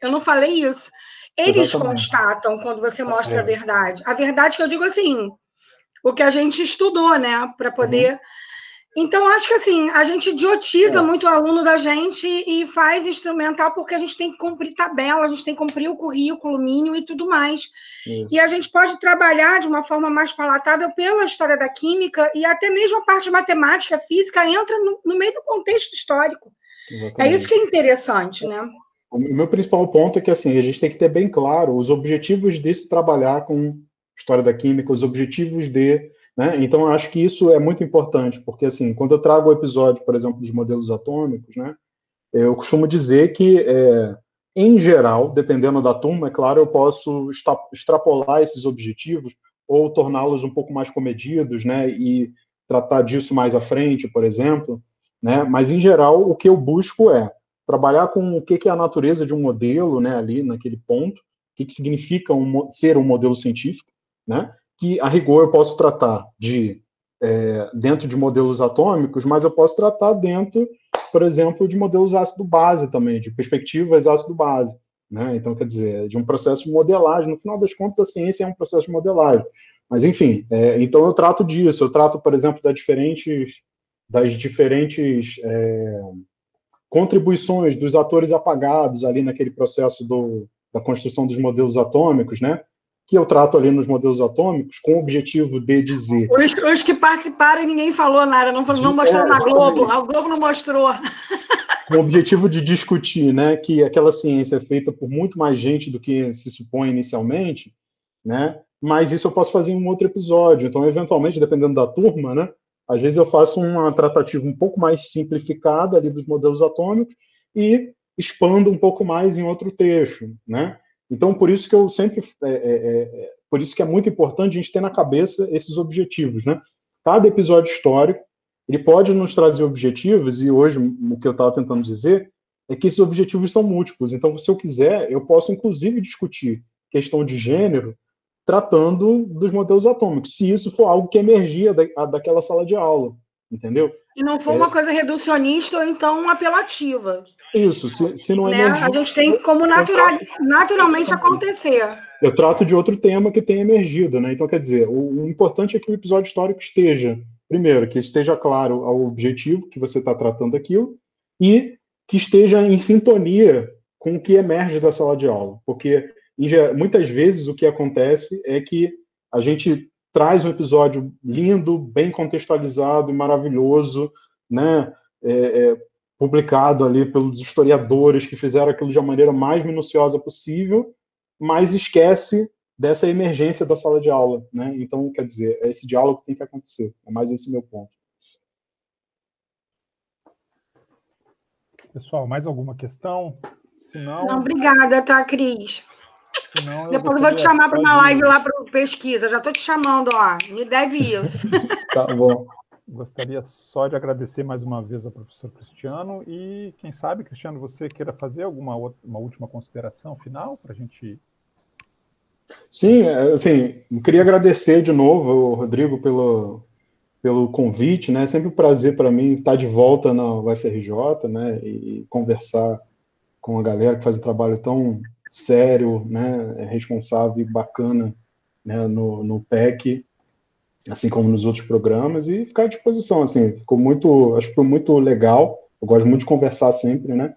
eu não falei isso. Eles constatam quando você mostra a verdade. A verdade que eu digo assim, o que a gente estudou, né? Para poder... Então, acho que assim, a gente idiotiza muito o aluno da gente e faz instrumental porque a gente tem que cumprir tabela, a gente tem que cumprir o currículo mínimo e tudo mais. Isso. E a gente pode trabalhar de uma forma mais palatável pela história da química e até mesmo a parte de matemática, física, entra no meio do contexto histórico. Exatamente. É isso que é interessante, né? O meu principal ponto é que assim, a gente tem que ter bem claro os objetivos de se trabalhar com história da química, os objetivos de... Né? Então, eu acho que isso é muito importante, porque, assim, quando eu trago o episódio, por exemplo, dos modelos atômicos, né, eu costumo dizer que, em geral, dependendo da turma, é claro, eu posso extrapolar esses objetivos ou torná-los um pouco mais comedidos, né, e tratar disso mais à frente, por exemplo, né, mas, em geral, o que eu busco é trabalhar com o que é a natureza de um modelo, né, ali naquele ponto, o que significa ser um modelo científico, né, que, a rigor, eu posso tratar dentro de modelos atômicos, mas eu posso tratar dentro, por exemplo, de modelos ácido-base também, de perspectivas ácido-base, né? Então, quer dizer, de um processo de modelagem. No final das contas, a ciência é um processo de modelagem. Mas, enfim, então eu trato disso. Eu trato, por exemplo, das diferentes contribuições dos atores apagados ali naquele processo da construção dos modelos atômicos, né? Que eu trato ali nos modelos atômicos com o objetivo de dizer... Os que participaram e ninguém falou nada, não mostraram na Globo, a Globo não mostrou. com o objetivo de discutir, né, que aquela ciência é feita por muito mais gente do que se supõe inicialmente, né, mas isso eu posso fazer em um outro episódio. Então, eventualmente, dependendo da turma, né, às vezes eu faço uma tratativa um pouco mais simplificada ali dos modelos atômicos e expando um pouco mais em outro trecho, né? Então, por isso que eu sempre... por isso que é muito importante a gente ter na cabeça esses objetivos, né? Cada episódio histórico, ele pode nos trazer objetivos, e hoje o que eu estava tentando dizer é que esses objetivos são múltiplos. Então, se eu quiser, eu posso, inclusive, discutir questão de gênero tratando dos modelos atômicos, se isso for algo que emergia daquela sala de aula, entendeu? E não for uma coisa reducionista ou então apelativa. Isso, se não né? emergir... A gente tem como naturalmente acontecer. Eu trato de outro tema que tem emergido, né? Então, quer dizer, o importante é que o episódio histórico esteja, primeiro, que esteja claro ao objetivo que você está tratando aquilo e que esteja em sintonia com o que emerge da sala de aula. Porque, muitas vezes, o que acontece é que a gente traz um episódio lindo, bem contextualizado e maravilhoso, né? Publicado ali pelos historiadores que fizeram aquilo de uma maneira mais minuciosa possível, mas esquece dessa emergência da sala de aula, né? Então, quer dizer, é esse diálogo que tem que acontecer. É mais esse meu ponto. Pessoal, mais alguma questão? Não, obrigada, tá, Cris? Depois eu vou te chamar para uma live lá para pesquisa. Já estou te chamando, ó. Me deve isso. Tá bom. Gostaria só de agradecer mais uma vez ao professor Cristiano e, quem sabe, Cristiano, você queira fazer uma última consideração final para a gente... Sim, assim, eu queria agradecer de novo, Rodrigo, pelo convite, né? É sempre um prazer para mim estar de volta na UFRJ, né? E conversar com a galera que faz um trabalho tão sério, né? Responsável e bacana, né? No PEC, assim como nos outros programas, e ficar à disposição, assim, acho que foi muito legal, eu gosto muito de conversar sempre, né?